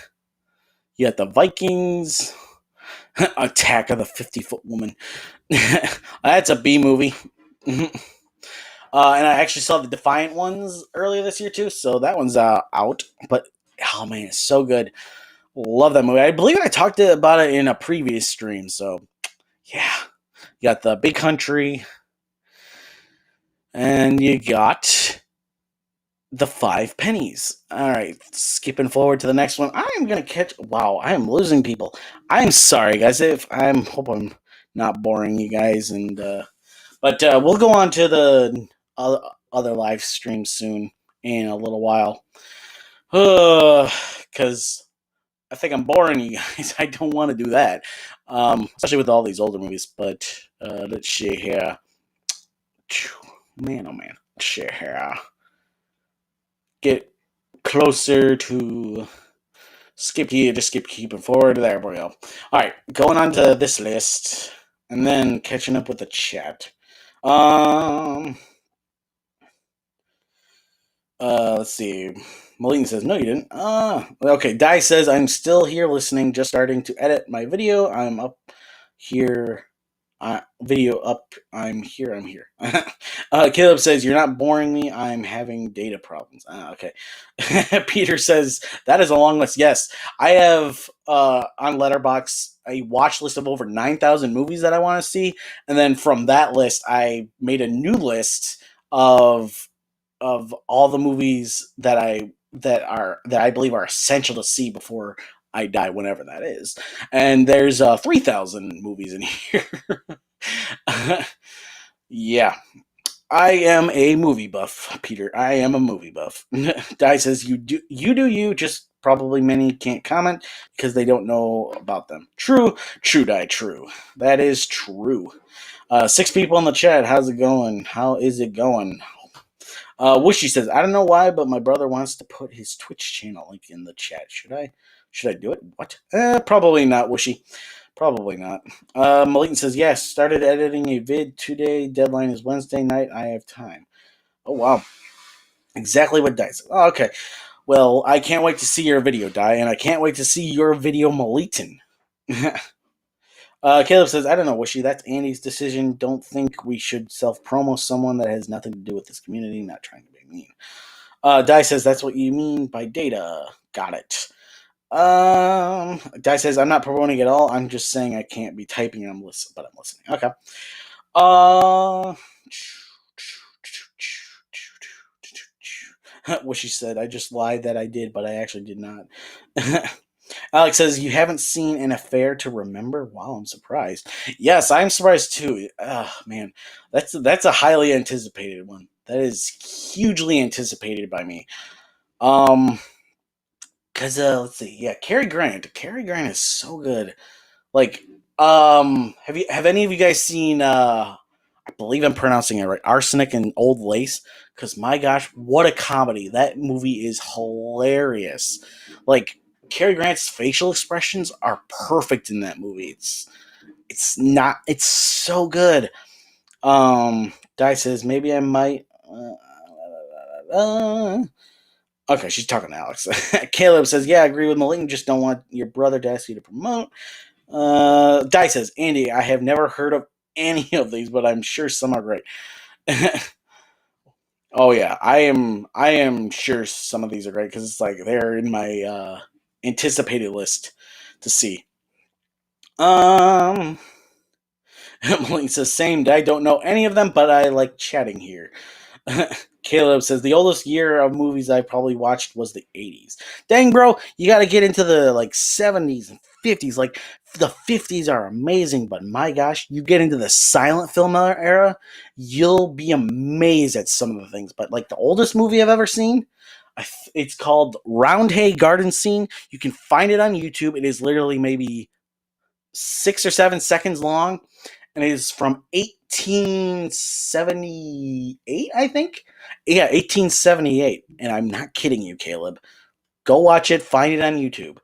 You got The Vikings. Attack of the 50-Foot Woman. That's a B movie. And I actually saw the Defiant ones earlier this year too, so that one's out. But oh man, it's so good. Love that movie. I believe I talked about it in a previous stream. So yeah, you got The Big Country, and you got The Five Pennies. All right, skipping forward to the next one. I am gonna catch. Wow, I am losing people. I'm sorry, guys. Hope I'm not boring you guys, but we'll go on to the other live streams soon in a little while. Because I think I'm boring you guys. I don't want to do that, especially with all these older movies. But let's see here. Man, oh man. Let's see here. Get closer to just keep keeping forward. There we go. All right, going on to this list, and then catching up with the chat. Let's see. Malene says, no, you didn't. Okay. Di says, I'm still here listening, just starting to edit my video. I'm up here. Video up. I'm here. Caleb says, you're not boring me. I'm having data problems. Okay. Peter says, that is a long list. Yes. I have on Letterboxd a watch list of over 9,000 movies that I want to see. And then from that list, I made a new list of all the movies that I believe are essential to see before I die, whenever that is. And there's 3,000 movies in here. Yeah. I am a movie buff, Peter. I am a movie buff. Di says, you do, just probably many can't comment because they don't know about them. True, Di, true. That is true. 6 people in the chat. How's it going? How is it going? Wishy says, I don't know why, but my brother wants to put his Twitch channel link in the chat. Should I do it? What? Probably not, Wishy. Probably not. Malik says, yes, started editing a vid today. Deadline is Wednesday night. I have time. Oh, wow. Exactly what Di said. Oh, okay. Well, I can't wait to see your video, Di, and I can't wait to see your video, Malitan. Caleb says, I don't know, Wishy. That's Andy's decision. Don't think we should self-promo someone that has nothing to do with this community. Not trying to be mean. Di says, that's what you mean by data. Got it. Di says, I'm not promoting at all. I'm just saying I can't be typing and but I'm listening. Okay. What she said, I just lied that I did, but I actually did not. Alex says, you haven't seen An Affair to Remember? Wow, I'm surprised. Yes, I'm surprised too. Man, that's a highly anticipated one. That is hugely anticipated by me. Cause let's see, yeah, Cary Grant. Cary Grant is so good. Like, have any of you guys seen I believe I'm pronouncing it right, Arsenic and Old Lace? Because my gosh, what a comedy. That movie is hilarious. Like, Cary Grant's facial expressions are perfect in that movie. It's so good. Di says, maybe I might okay, she's talking to Alex. Caleb says, yeah, I agree with Malik, just don't want your brother to ask you to promote. Di says, Andy, I have never heard of any of these, but I'm sure some are great. Oh yeah, I am sure some of these are great because it's like they're in my anticipated list to see. Um Malik says, same. I don't know any of them, but I like chatting here. Caleb says the oldest year of movies I probably watched was the 80s. Dang, bro, you got to get into the like 70s and 50s. Like the 50s are amazing, but my gosh, you get into the silent film era, you'll be amazed at some of the things. But like the oldest movie I've ever seen, it's called Roundhay Garden Scene. You can find it on YouTube. It is literally maybe 6 or 7 seconds long, and it is from 1878, I think. Yeah, 1878, and I'm not kidding you, Caleb. Go watch it. Find it on YouTube.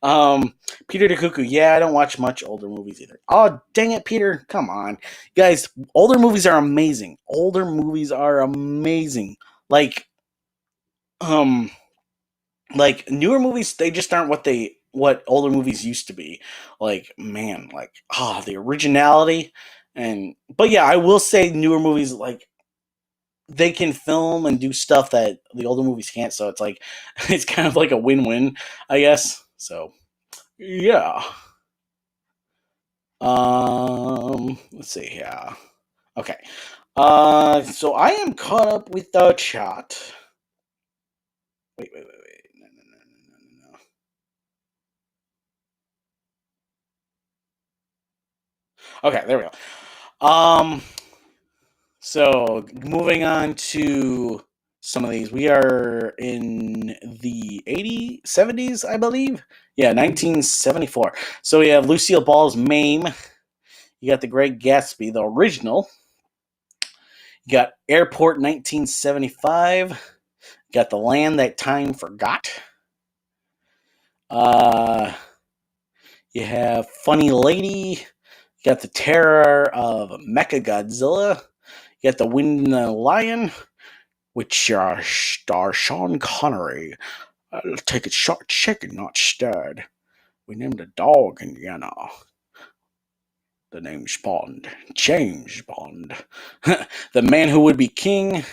um, Peter DeCuckoo. Yeah, I don't watch much older movies either. Oh, dang it, Peter! Come on, guys. Older movies are amazing. Older movies are amazing. Like, um, like newer movies, they just aren't what older movies used to be. Like, man, like, the originality. And but yeah, I will say newer movies, like, they can film and do stuff that the older movies can't, so it's like it's kind of like a win-win, I guess. So yeah. Let's see here. Okay. So I am caught up with the chat. Wait. No. Okay, there we go. So moving on to some of these, we are in the 80s, 70s, I believe. Yeah, 1974. So we have Lucille Ball's Mame. You got The Great Gatsby, the original. You got Airport 1975. You got The Land That Time Forgot. Uh, you have Funny Lady. You got The Terror of Mechagodzilla. You got The Wind and the Lion, which star Sean Connery. I'll take it short chicken, not stirred. We named a dog Indiana. The name's Bond. James Bond. The Man Who Would Be King.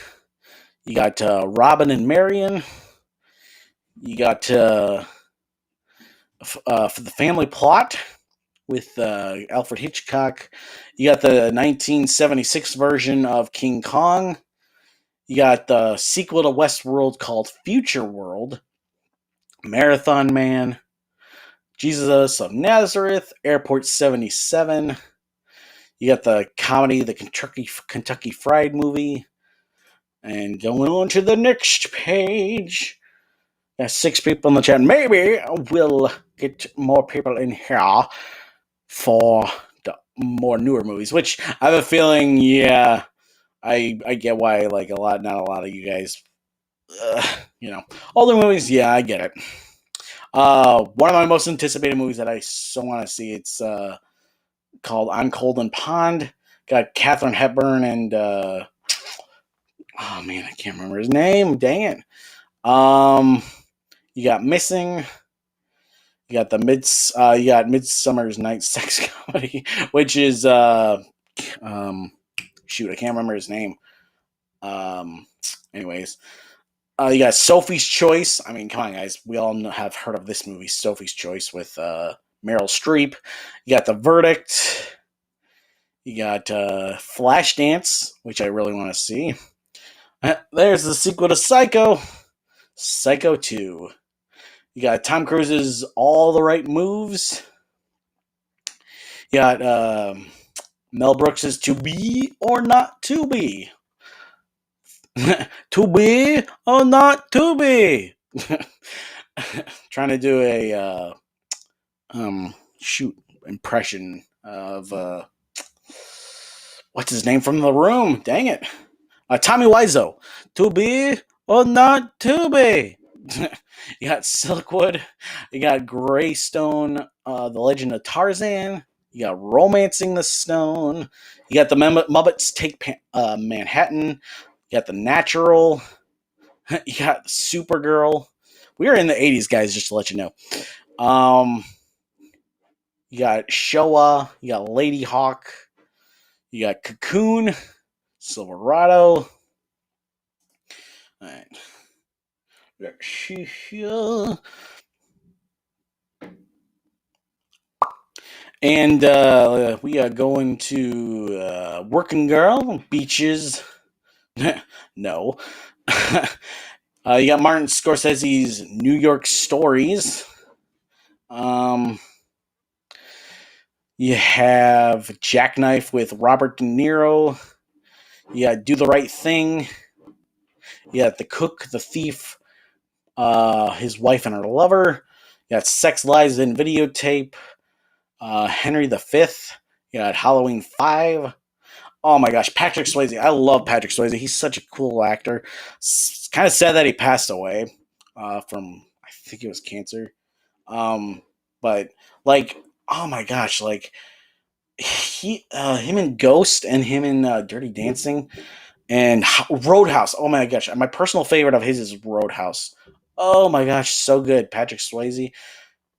You got Robin and Marion. You got for the Family Plot with Alfred Hitchcock. You got the 1976 version of King Kong. You got the sequel to Westworld called Future World. Marathon Man. Jesus of Nazareth. Airport 77. You got the comedy, the Kentucky Fried Movie. And going on to the next page. Got 6 people in the chat. Maybe we'll get more people in here for the more newer movies, which I have a feeling, yeah, I get why, like, not a lot of you guys, older movies, yeah, I get it. One of my most anticipated movies that I so want to see, it's called I'm Cold and Pond. Got Katharine Hepburn and oh man, I can't remember his name. Dang it. You got Missing. You got you got Midsummer's Night Sex Comedy, which is shoot, I can't remember his name. Anyways, you got Sophie's Choice. I mean, come on, guys, we all have heard of this movie, Sophie's Choice, with Meryl Streep. You got The Verdict. You got Flashdance, which I really want to see. There's the sequel to Psycho, Psycho 2. You got Tom Cruise's All the Right Moves. You got Mel Brooks's To Be or Not To Be. To be or not to be. Trying to do a impression of what's his name from The Room? Dang it, Tommy Wiseau. To be or not to be. You got Silkwood. You got Greystone. The Legend of Tarzan. You got Romancing the Stone. You got the Muppets Take Manhattan. You got The Natural. You got Supergirl. We were in the 80s, guys, just to let you know. You got Showa. You got Lady Hawk. You got Cocoon. Silverado. All right. And we are going to Working Girl, Beaches. No. You got Martin Scorsese's New York Stories. You have Jackknife with Robert De Niro. You got Do the Right Thing. You got The Cook, The Thief, His Wife and Her Lover. You got Sex, Lies, and Videotape. Henry V. You got Halloween 5. Oh my gosh, Patrick Swayze. I love Patrick Swayze. He's such a cool actor. It's kind of sad that he passed away from, I think it was cancer. But like, oh my gosh, like him in Ghost and him in Dirty Dancing and Roadhouse. Oh my gosh, my personal favorite of his is Roadhouse. Oh my gosh, so good, Patrick Swayze.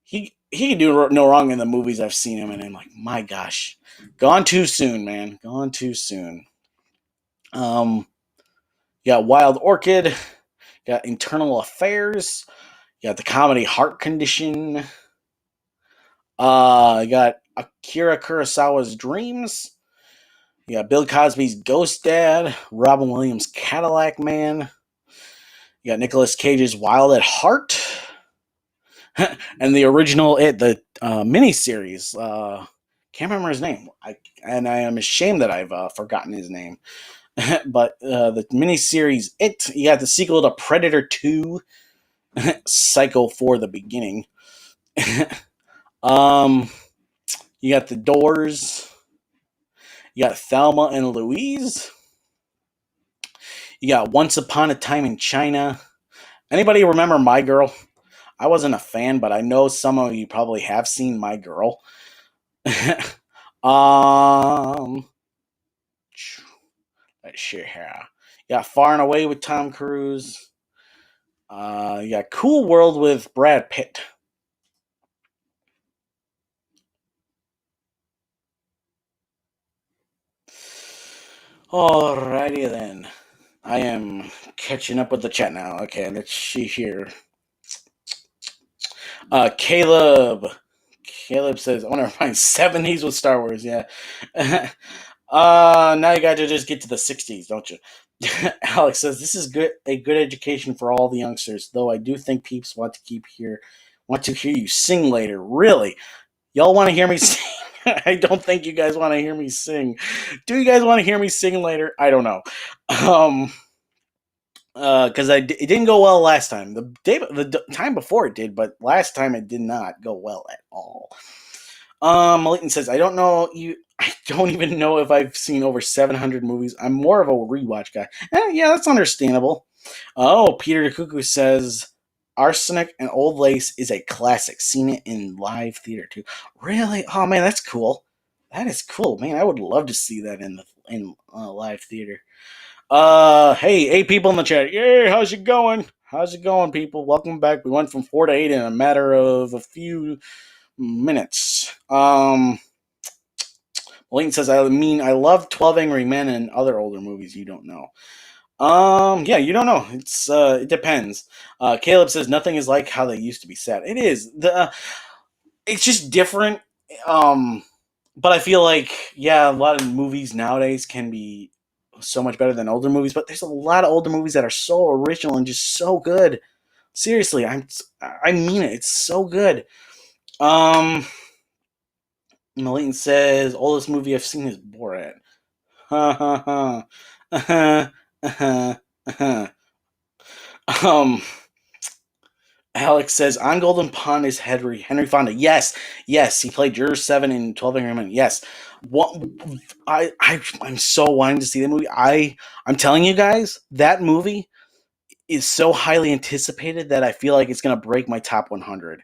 He can do no wrong in the movies I've seen him in. And I'm like, my gosh, gone too soon, man. Gone too soon. You got Wild Orchid. You got Internal Affairs. You got the comedy Heart Condition. You got Akira Kurosawa's Dreams. You got Bill Cosby's Ghost Dad. Robin Williams' Cadillac Man. You got Nicolas Cage's Wild at Heart. And the original the miniseries. Can't remember his name. I am ashamed that I've forgotten his name. But the miniseries It. You got the sequel to Predator 2. Psycho 4: The Beginning. You got The Doors. You got Thelma and Louise. You got Once Upon a Time in China. Anybody remember My Girl? I wasn't a fan, but I know some of you probably have seen My Girl. Let's share here. You got Far and Away with Tom Cruise. You got Cool World with Brad Pitt. Alrighty then. I am catching up with the chat now. Okay, let's see here. Caleb says, I want to find 70s with Star Wars. Yeah. Now you got to just get to the 60s, don't you? Alex says, this is a good education for all the youngsters, though I do think peeps want to hear you sing later. Really? Y'all want to hear me sing? I don't think you guys want to hear me sing. Do you guys want to hear me sing later? I don't know. Because it didn't go well last time. The time before it did, but last time it did not go well at all. Leighton says, I don't even know if I've seen over 700 movies. I'm more of a rewatch guy. Yeah, that's understandable. Oh, Peter the Cuckoo says, Arsenic and Old Lace is a classic. Seen it in live theater too. Really? Oh man, that's cool. That is cool, man. I would love to see that in live theater. Hey, 8 people in the chat. Yay, how's it going? How's it going, people? Welcome back. We went from 4 to 8 in a matter of a few minutes. Lane says, I love 12 Angry Men and other older movies you don't know. Yeah, you don't know. It depends. Caleb says, nothing is like how they used to be sad. It is. It's just different. Um, but I feel like, yeah, a lot of movies nowadays can be so much better than older movies, but there's a lot of older movies that are so original and just so good. Seriously, I mean it. It's so good. Um, Malitan says oldest movie I've seen is Borat. Ha ha ha. Uh-huh. Uh-huh. Uh-huh. Um, Alex says on Golden Pond is Henry Fonda. Yes, yes, he played Juror 7 in 12 Angry Men. Yes, what I'm so wanting to see the movie. I'm telling you guys, that movie is so highly anticipated that I feel like it's gonna break my top 100.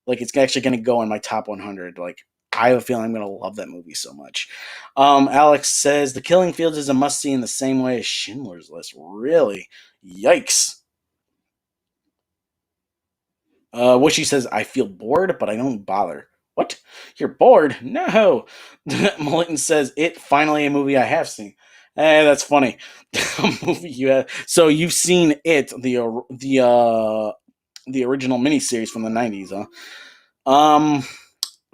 Like it's actually gonna go in my top 100. Like I have a feeling I'm gonna love that movie so much. Alex says The Killing Fields is a must see in the same way as Schindler's List. Really? Yikes. Wishy says, I feel bored, but I don't bother. What? You're bored? No. Malitan says, It finally a movie I have seen. That's funny. A movie you have. So you've seen it, the original miniseries from the 90s, huh?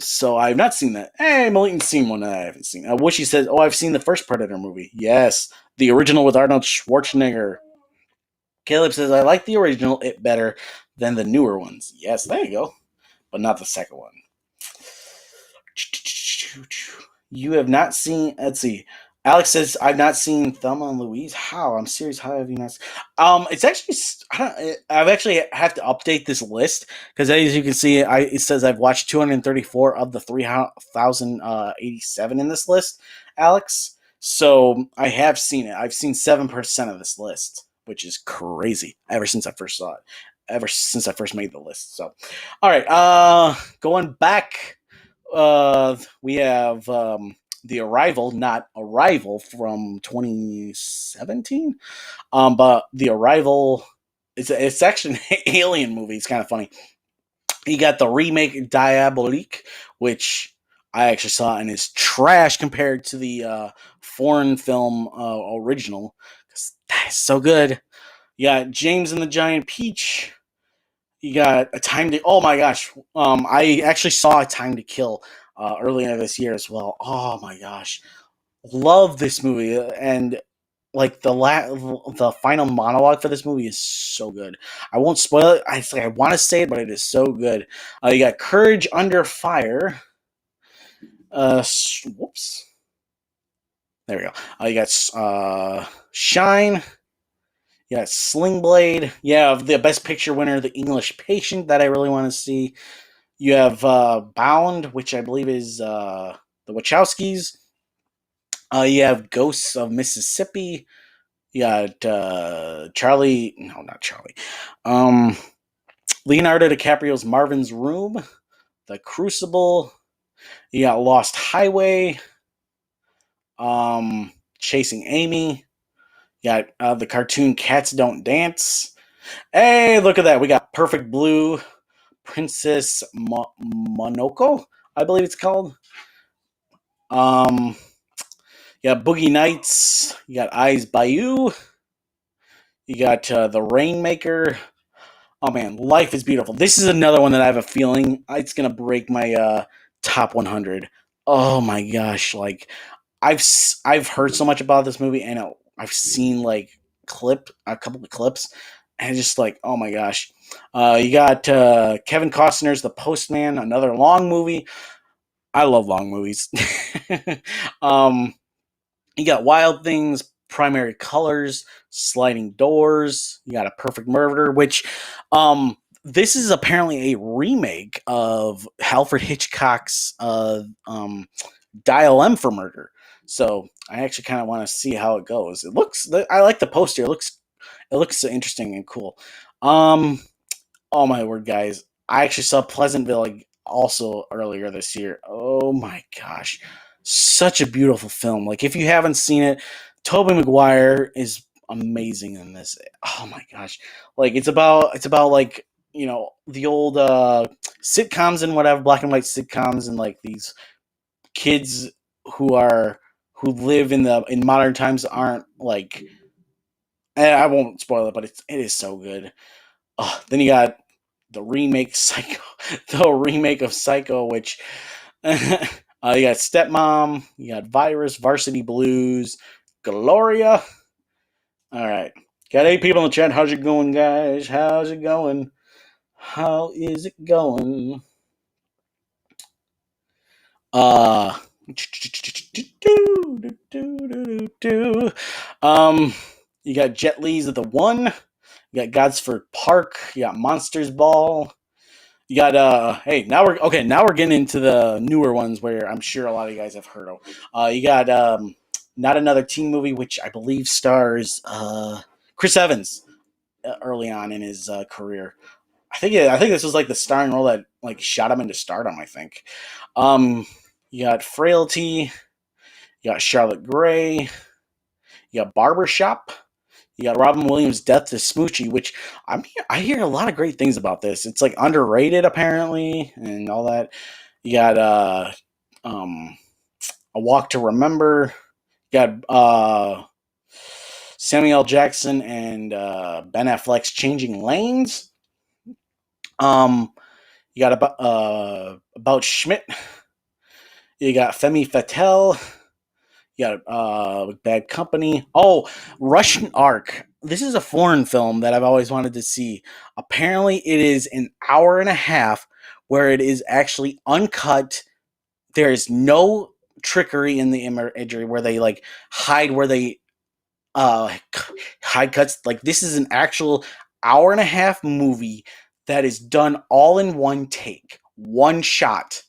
So I've not seen that. Hey, Malitan's seen one that I haven't seen. Wishy says, Oh, I've seen the first Predator movie. Yes, the original with Arnold Schwarzenegger. Caleb says, I like the original it better than the newer ones. Yes, there you go. But not the second one. You have not seen, let's see. Alex says, I've not seen Thelma and Louise. How? I'm serious. How have you not seen? It's actually, I've actually have to update this list because as you can see, it says I've watched 234 of the 3,087 in this list, Alex. So I have seen it. I've seen 7% of this list, which is crazy ever since I first saw it, ever since I first made the list. So, all right, going back, we have The Arrival, not Arrival from 2017, but The Arrival. It's actually an alien movie. It's kind of funny. You got the remake Diabolique, which I actually saw and is trash compared to the foreign film original. 'Cause that is so good. You got James and the Giant Peach. You got A Time to. Oh my gosh! I actually saw A Time to Kill earlier this year as well. Oh my gosh, love this movie, and like the final monologue for this movie is so good. I won't spoil it. I want to say it, but it is so good. You got Courage Under Fire. Whoops. There we go. You got Shine. You got Sling Blade. Yeah, the Best Picture winner, The English Patient, that I really want to see. You have Bound, which I believe is the Wachowskis. You have Ghosts of Mississippi. You got Charlie. No, not Charlie. Leonardo DiCaprio's Marvin's Room. The Crucible. You got Lost Highway. Chasing Amy. You got the cartoon Cats Don't Dance. Hey, look at that. We got Perfect Blue. Princess Monoko, I believe it's called. You got Boogie Nights. You got Eyes Bayou. You got The Rainmaker. Oh man, Life is Beautiful. This is another one that I have a feeling it's gonna break my top 100. Oh my gosh, like I've heard so much about this movie, and I've seen like a couple of clips, and just like, oh my gosh. You got Kevin Costner's The Postman, another long movie. I love long movies. um, you got Wild Things, Primary Colors, Sliding Doors. You got A Perfect Murder, which this is apparently a remake of Alfred Hitchcock's Dial M for Murder. So I actually kind of want to see how it goes. I like the poster. It looks interesting and cool. Oh my word, guys! I actually saw Pleasantville also earlier this year. Oh my gosh, such a beautiful film. Like if you haven't seen it, Tobey Maguire is amazing in this. Oh my gosh. Like it's about like, the old sitcoms and whatever, black and white sitcoms, and like these kids who are who live in modern times aren't like, I won't spoil it, but it is so good. Then you got the remake Psycho, the remake of Psycho, which you got Stepmom, you got Virus, Varsity Blues, Gloria. All right, got 8 people in the chat. How's it going, guys? How's it going? How is it going? Um, you got Jet Li's at the one. You got Godsford Park. You got Monsters Ball. You got now we're getting into the newer ones where I'm sure a lot of you guys have heard of. You got Not Another Teen Movie, which I believe stars Chris Evans early on in his career. I think this was like the starring role that like shot him into stardom, I think. You got Frailty, you got Charlotte Gray, you got Barbershop, you got Robin Williams' Death to Smoochie, which I hear a lot of great things about this. It's like underrated apparently, and all that. You got A Walk to Remember. You got Samuel L. Jackson and Ben Affleck's Changing Lanes. You got About Schmidt. You got Femme Fatale. You got Bad Company. Oh, Russian Ark. This is a foreign film that I've always wanted to see. Apparently, it is an hour and a half where it is actually uncut. There is no trickery in the imagery where they like hide where they hide cuts. Like this is an actual hour and a half movie that is done all in one take, one shot.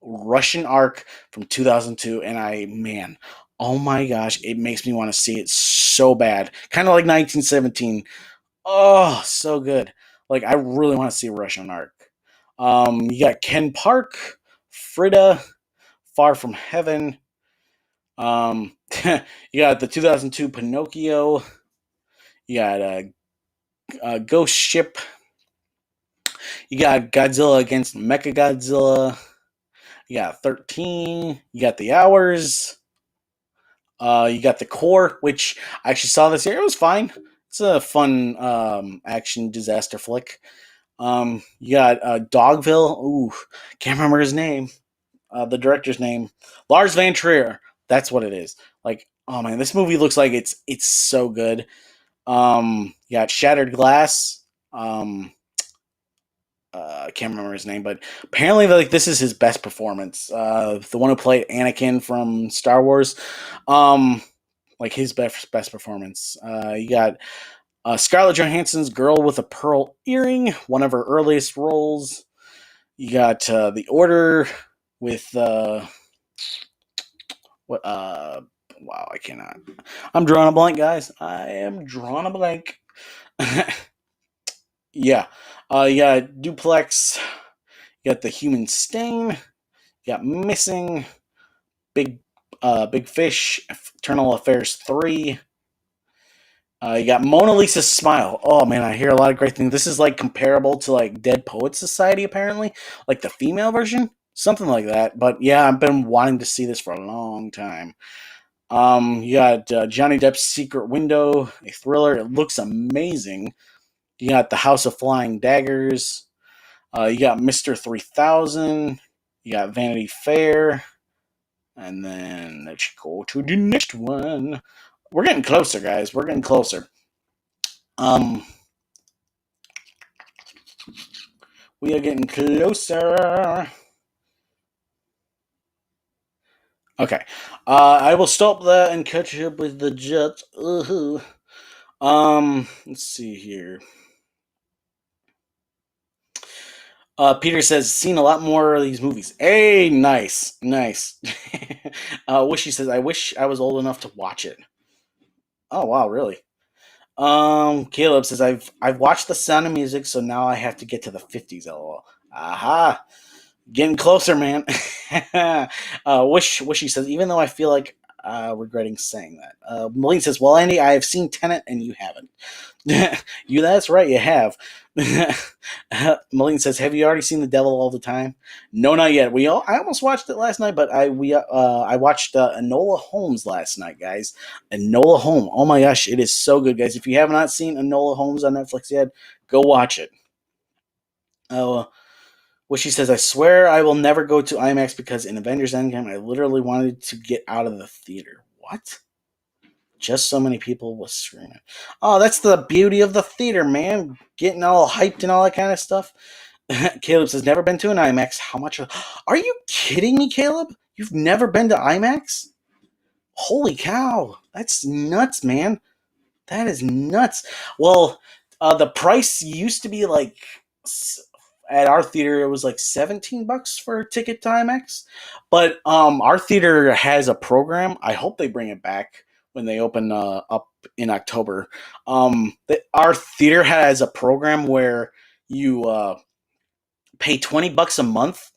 Russian Ark from 2002, and oh my gosh, it makes me want to see it so bad. Kind of like 1917. Oh, so good. Like I really want to see Russian Ark. You got Ken Park, Frida, Far From Heaven. You got the 2002 Pinocchio. You got Ghost Ship. You got Godzilla against Mechagodzilla. You got 13. You got The Hours. You got The Core, which I actually saw this year. It was fine. It's a fun action disaster flick. You got Dogville. Ooh, can't remember his name. The director's name. Lars Van Trier. That's what it is. Like, oh man, this movie looks like it's so good. You got Shattered Glass. I can't remember his name, but apparently, like this is his best performance. The one who played Anakin from Star Wars, like his best performance. You got Scarlett Johansson's Girl with a Pearl Earring, one of her earliest roles. You got The Order with what? Wow, I cannot. I'm drawing a blank, guys. I am drawing a blank. Yeah. You got Duplex. You got The Human Stain. You got Missing. Big Fish. Eternal Affairs 3. You got Mona Lisa's Smile. Oh man, I hear a lot of great things. This is like comparable to like Dead Poets Society, apparently, like the female version, something like that. But yeah, I've been wanting to see this for a long time. You got Johnny Depp's Secret Window, a thriller. It looks amazing. You got The House of Flying Daggers. You got Mr. 3000. You got Vanity Fair. And then let's go to the next one. We're getting closer, guys. We're getting closer. We are getting closer. Okay. I will stop there and catch up with the Jets. Let's see here. Peter says, seen a lot more of these movies. Hey, nice. Wishy says, I wish I was old enough to watch it. Oh, wow, really? Caleb says, I've watched The Sound of Music, so now I have to get to the 50s, lol. Aha! Getting closer, man. Wishy says, even though I feel like regretting saying that. Moline says, "Well, Andy, I have seen Tenet and you haven't." That's right, you have. Moline says, "Have you already seen The Devil All the Time?" No, not yet. I almost watched it last night, but I watched Enola Holmes last night, guys. Enola Holmes. Oh my gosh, it is so good, guys. If you have not seen Enola Holmes on Netflix yet, go watch it. Well, she says, "I swear I will never go to IMAX because in Avengers Endgame, I literally wanted to get out of the theater." What? Just so many people was screaming. Oh, that's the beauty of the theater, man. Getting all hyped and all that kind of stuff. Caleb says, "Never been to an IMAX. How much? Are you kidding me, Caleb? You've never been to IMAX? Holy cow. That's nuts, man. That is nuts." Well, the price used to be like at our theater it was like $17 for a ticket to IMAX, but our theater has a program. I hope they bring it back when they open up in October. Our theater has a program where you pay $20 a month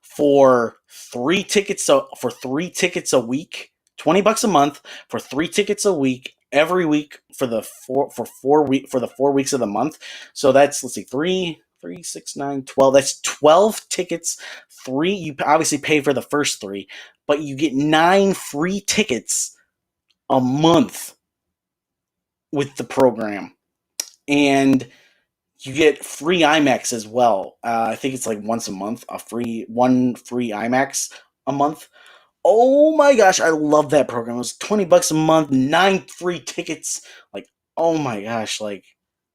for for 3 tickets a week. $20 a month for 3 tickets a week every week for the 4 weeks of the month. So that's, let's see, 3, 6, 9, 12. That's 12 tickets. You obviously pay for the first 3, but you get 9 free tickets a month with the program, and you get free IMAX as well. I think it's like once a month, one free IMAX a month. Oh my gosh, I love that program. It was $20 a month, 9 free tickets. Like, oh my gosh, like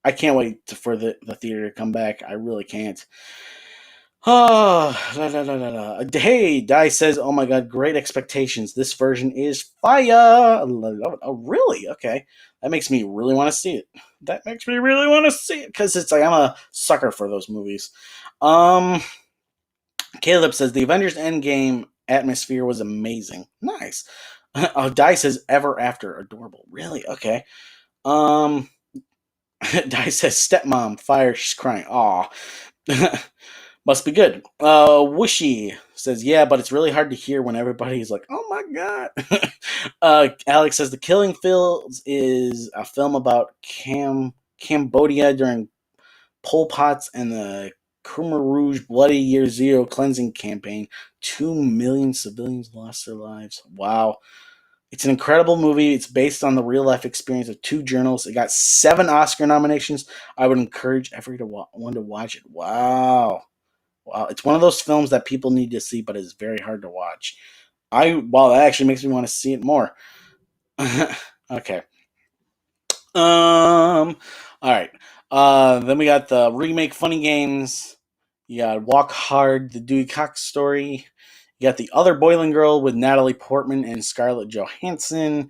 I can't wait for the theater to come back. I really can't. Oh, la, la, la, la, la. Hey, Di says, "Oh my god, great expectations. This version is fire." Oh, really? Okay. That makes me really want to see it. That makes me really want to see it because it's like I'm a sucker for those movies. Um, Caleb says, "The Avengers Endgame atmosphere was amazing." Nice. Oh, Di says, "Ever After, adorable." Really? Okay. Um, Di says, "Stepmom, fire, she's crying." Aw. Must be good. Whooshy says, "Yeah, but it's really hard to hear when everybody's like, oh my god." Alex says, "The Killing Fields is a film about Cambodia during Pol Pot's and the Khmer Rouge Bloody Year Zero cleansing campaign. 2 million civilians lost their lives." Wow. It's an incredible movie. It's based on the real life experience of 2 journalists. It got 7 Oscar nominations. I would encourage everyone to watch it. Wow. Wow, it's one of those films that people need to see, but it's very hard to watch. Wow, that actually makes me want to see it more. Okay. All right. Then we got the remake Funny Games. You got Walk Hard, the Dewey Cox story. You got The Other Boiling Girl with Natalie Portman and Scarlett Johansson.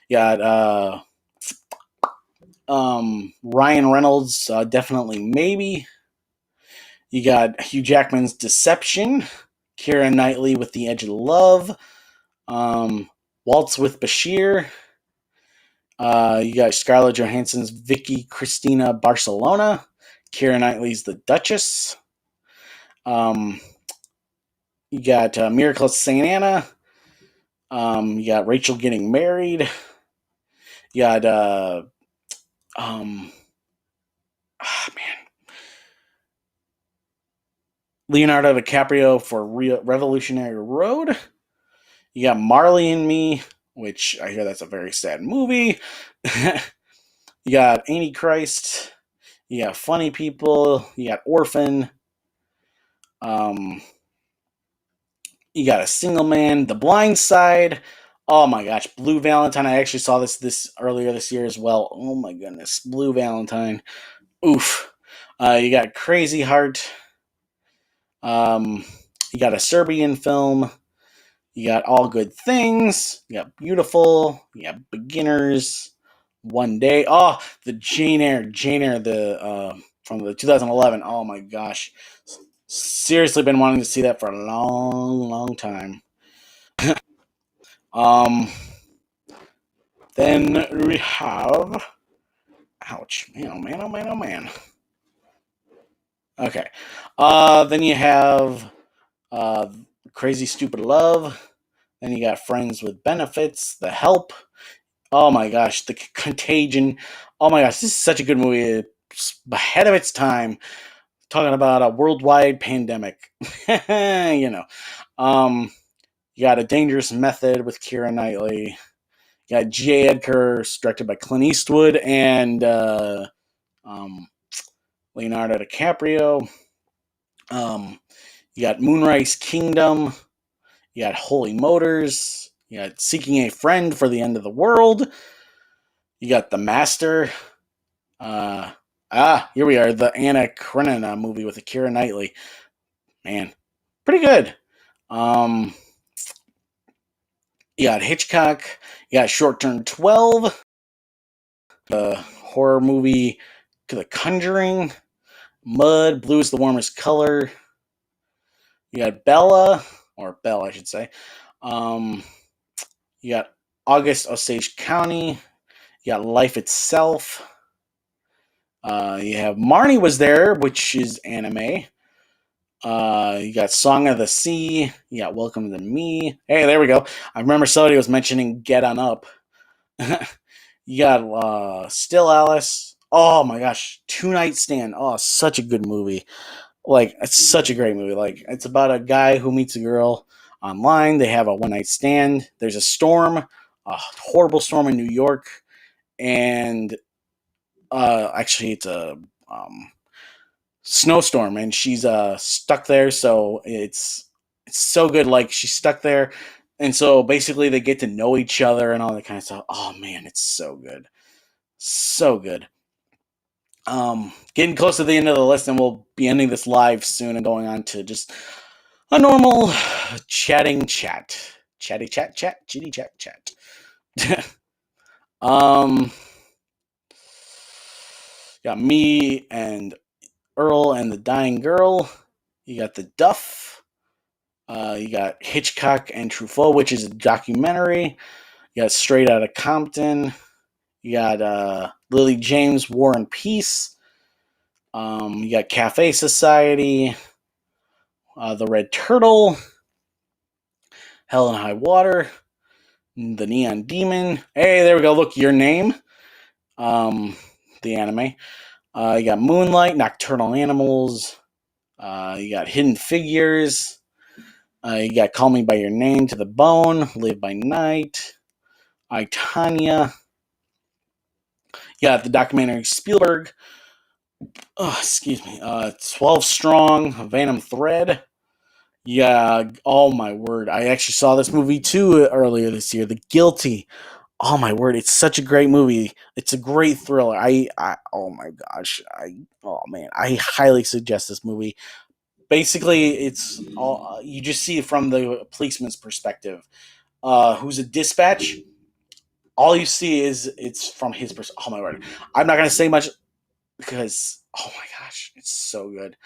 You got Ryan Reynolds, Definitely Maybe. You got Hugh Jackman's Deception. Keira Knightley with The Edge of Love. Waltz with Bashir. You got Scarlett Johansson's Vicky Cristina Barcelona. Keira Knightley's The Duchess. You got Miracle at St. Anna. You got Rachel Getting Married. You got man, Leonardo DiCaprio for Revolutionary Road. You got Marley and Me, which I hear that's a very sad movie. You got Antichrist. You got Funny People. You got Orphan. You got A Single Man. The Blind Side. Oh my gosh, Blue Valentine. I actually saw this earlier this year as well. Oh my goodness, Blue Valentine. Oof. You got Crazy Heart. You got a Serbian film. You got All Good Things. You got Beautiful. You got Beginners. One Day. Oh, the Jane Eyre, the from the 2011. Oh my gosh, seriously been wanting to see that for a long, long time. Then we have, ouch, man, oh man, oh man, oh man. Okay, then you have Crazy Stupid Love, Then you got Friends with Benefits, The Help. Oh my gosh, The Contagion. Oh my gosh, this is such a good movie. It's ahead of its time. Talking about a worldwide pandemic. you know. Um, you got A Dangerous Method with Keira Knightley. You got J. Edgar, directed by Clint Eastwood and um, Leonardo DiCaprio. You got Moonrise Kingdom. You got Holy Motors. You got Seeking a Friend for the End of the World. You got The Master. Here we are. The Anna Karenina movie with Keira Knightley. Man, pretty good. You got Hitchcock. You got Short Term 12. The horror movie The Conjuring. Mud. Blue is the warmest color. You got Bella, or Belle, I should say. You got August Osage County. You got Life Itself. You have Marnie Was There, which is anime. You got Song of the Sea. You got Welcome to Me. Hey, there we go. I remember somebody was mentioning Get On Up. You got Still Alice. Oh my gosh, Two Night Stand. Oh, such a good movie. Like, it's such a great movie. Like, it's about a guy who meets a girl online. They have a one night stand. There's a storm, a horrible storm in New York, and actually, it's a snowstorm, and she's stuck there. So it's so good. Like, she's stuck there, and so basically they get to know each other and all that kind of stuff. Oh man, it's so good, so good. Getting close to the end of the list, and we'll be ending this live soon and going on to just a normal chatting chat. Chatty chat chat. Chitty chat chat. um Got me and Earl and the Dying Girl. You got The Duff. You got Hitchcock and Truffaut, which is a documentary. You got Straight Outta Compton. You got Lily James, War and Peace. You got Cafe Society. The Red Turtle. Hell and High Water. The Neon Demon. Hey, there we go. Look, Your Name. The anime. You got Moonlight, Nocturnal Animals. You got Hidden Figures. You got Call Me by Your Name, To the Bone, Live by Night. I, Tanya. You got the documentary Spielberg. Oh, excuse me. 12 Strong, Venom Thread. Yeah, oh my word. I actually saw this movie too earlier this year. The Guilty. Oh my word, it's such a great movie. It's a great thriller. Oh my gosh. Oh man, I highly suggest this movie. Basically, it's all you just see it from the policeman's perspective. Who's a dispatch. All you see is it's from his perspective. Oh my word. I'm not gonna say much because oh my gosh, it's so good.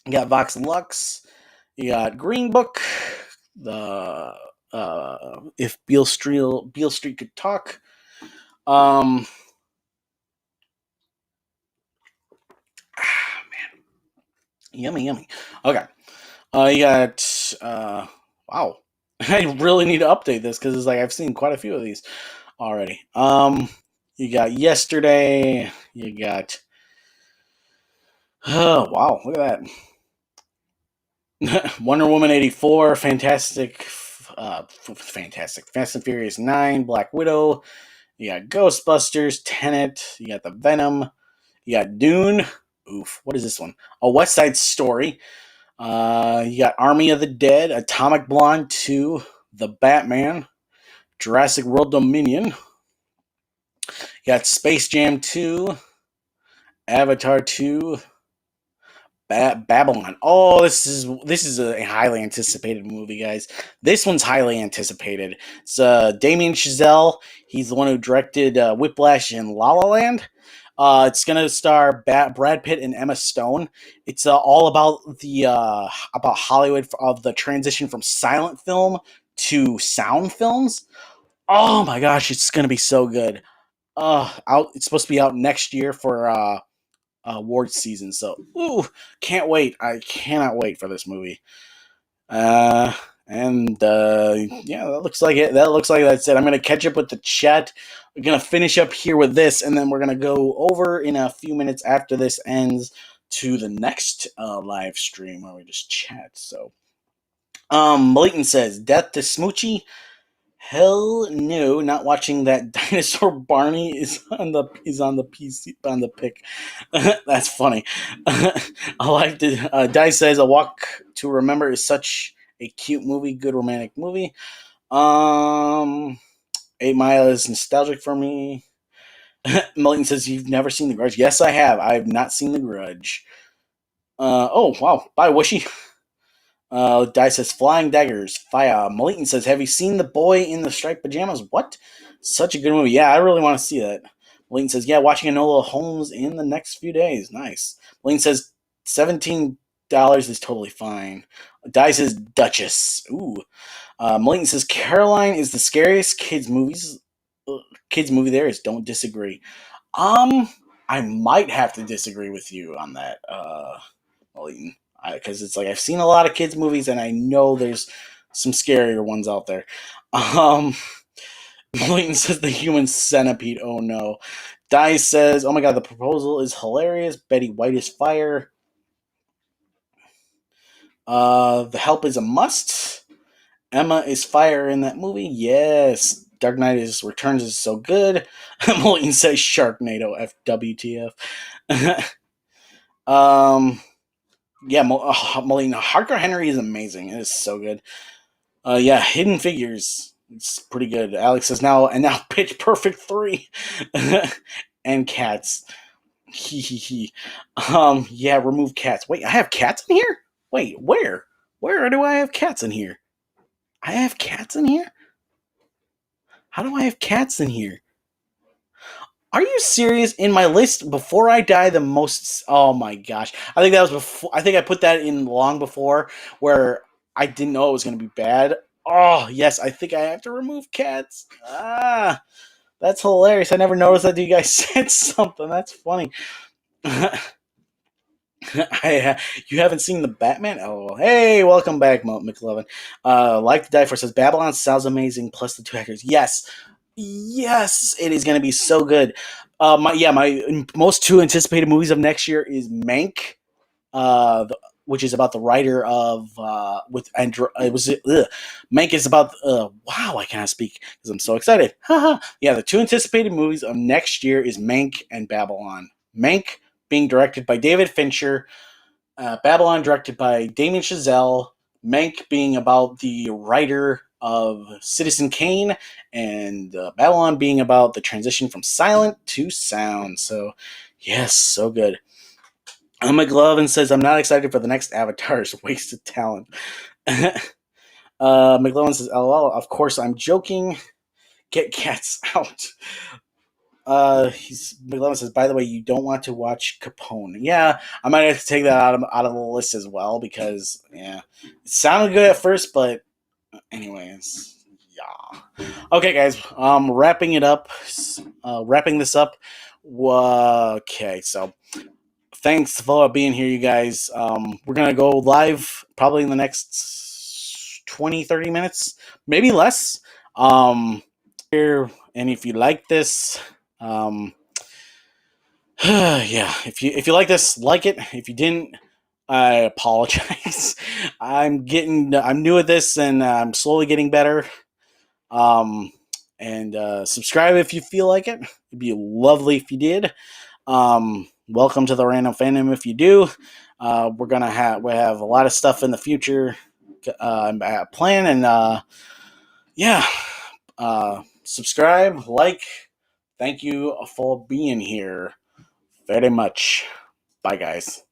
You got Vox Lux, you got Green Book, the if Beale Street could talk. Man, yummy, yummy. Okay, you got wow. I really need to update this because it's like I've seen quite a few of these already. You got Yesterday. You got oh wow, look at that. Wonder Woman 84, Fantastic, Fast and Furious 9, Black Widow. You got Ghostbusters, Tenet. You got the Venom. You got Dune. Oof, what is this one? A West Side Story. You got Army of the Dead, Atomic Blonde 2, The Batman, Jurassic World Dominion. You got Space Jam 2, Avatar 2, Babylon. Oh, this is a highly anticipated movie, guys. This one's highly anticipated. It's Damien Chazelle. He's the one who directed Whiplash and La La Land. It's gonna star Brad Pitt and Emma Stone. It's all about the about Hollywood of the transition from silent film to sound films. Oh my gosh, it's gonna be so good. Out. It's supposed to be out next year for award season. So, ooh, can't wait. I cannot wait for this movie. Uh, And yeah, that looks like it. That looks like that's it. I'm gonna catch up with the chat. We're gonna finish up here with this, and then we're gonna go over in a few minutes after this ends to the next live stream where we just chat. So, Mlayton says, "Death to Smoochie." Hell no, not watching that. Dinosaur Barney is on the PC on the pic. That's funny. I like to. Dice says, "A Walk to Remember" is such a cute movie, good romantic movie. 8 Mile is nostalgic for me. Milton says, "You've never seen The Grudge." Yes, I have. I have not seen The Grudge. Oh wow, bye Wishy. Dice says, "Flying Daggers." Fire. Malitan says, "Have you seen The Boy in the Striped Pajamas?" What? Such a good movie. Yeah, I really want to see that. Malitan says, "Yeah, watching Enola Holmes in the next few days." Nice. Malitan says, $17 is totally fine. Dice says, "Duchess." Ooh. Malitan says, "Caroline is the scariest kids movie there is." Don't disagree. I might have to disagree with you on that, Malitan, because it's like I've seen a lot of kids movies and I know there's some scarier ones out there. Malitan says, "The Human Centipede." Oh no. Dice says, "Oh my god, the proposal is hilarious." Betty White is fire. The Help is a must. Emma is fire in that movie. Yes. Dark Knight Returns is so good. Malitan says, "Sharknado." FWTF. Yeah, Molina Harker Henry is amazing. It is so good. Yeah, Hidden Figures. It's pretty good. Alex says, now Pitch Perfect 3. And Cats. Hee hee hee. Yeah, remove cats. Wait, I have cats in here? Wait, where? Where do I have cats in here? I have cats in here? How do I have cats in here? Are you serious? In my list before I die, the most. Oh my gosh! I think that was before. I think I put that in long before, where I didn't know it was going to be bad. Oh yes, I think I have to remove cats. Ah, that's hilarious. I never noticed that you guys said something. That's funny. You haven't seen the Batman? Oh, hey, welcome back, McLovin. Like the Die For says, Babylon sounds amazing. Plus the two actors. Yes, yes, it is going to be so good. My most two anticipated movies of next year is Mank, which is about the writer of with Andrew. It was Mank is about. Wow, I cannot speak because I'm so excited. Yeah, the two anticipated movies of next year is Mank and Babylon. Mank being directed by David Fincher, Babylon directed by Damien Chazelle, Mank being about the writer of Citizen Kane, and Babylon being about the transition from silent to sound. So, yes, so good. McLovin says, "I'm not excited for the next Avatar's wasted talent." McLovin says, "LOL, of course I'm joking. Get cats out." McLovin says, "By the way, you don't want to watch Capone." Yeah, I might have to take that out of the list as well because yeah, it sounded good at first, but anyways, yeah. Okay, guys, wrapping it up. Wrapping this up. Okay, so thanks for being here, you guys. We're gonna go live probably in the next 20-30 minutes, maybe less. Here, and if you like this, yeah, if you like this, like it. If you didn't, I apologize. I'm new at this, and I'm slowly getting better. Um, and subscribe if you feel like it. It'd be lovely if you did. Welcome to the Random Fandom if you do. We have a lot of stuff in the future plan, and yeah, subscribe, like. Thank you for being here very much. Bye, guys.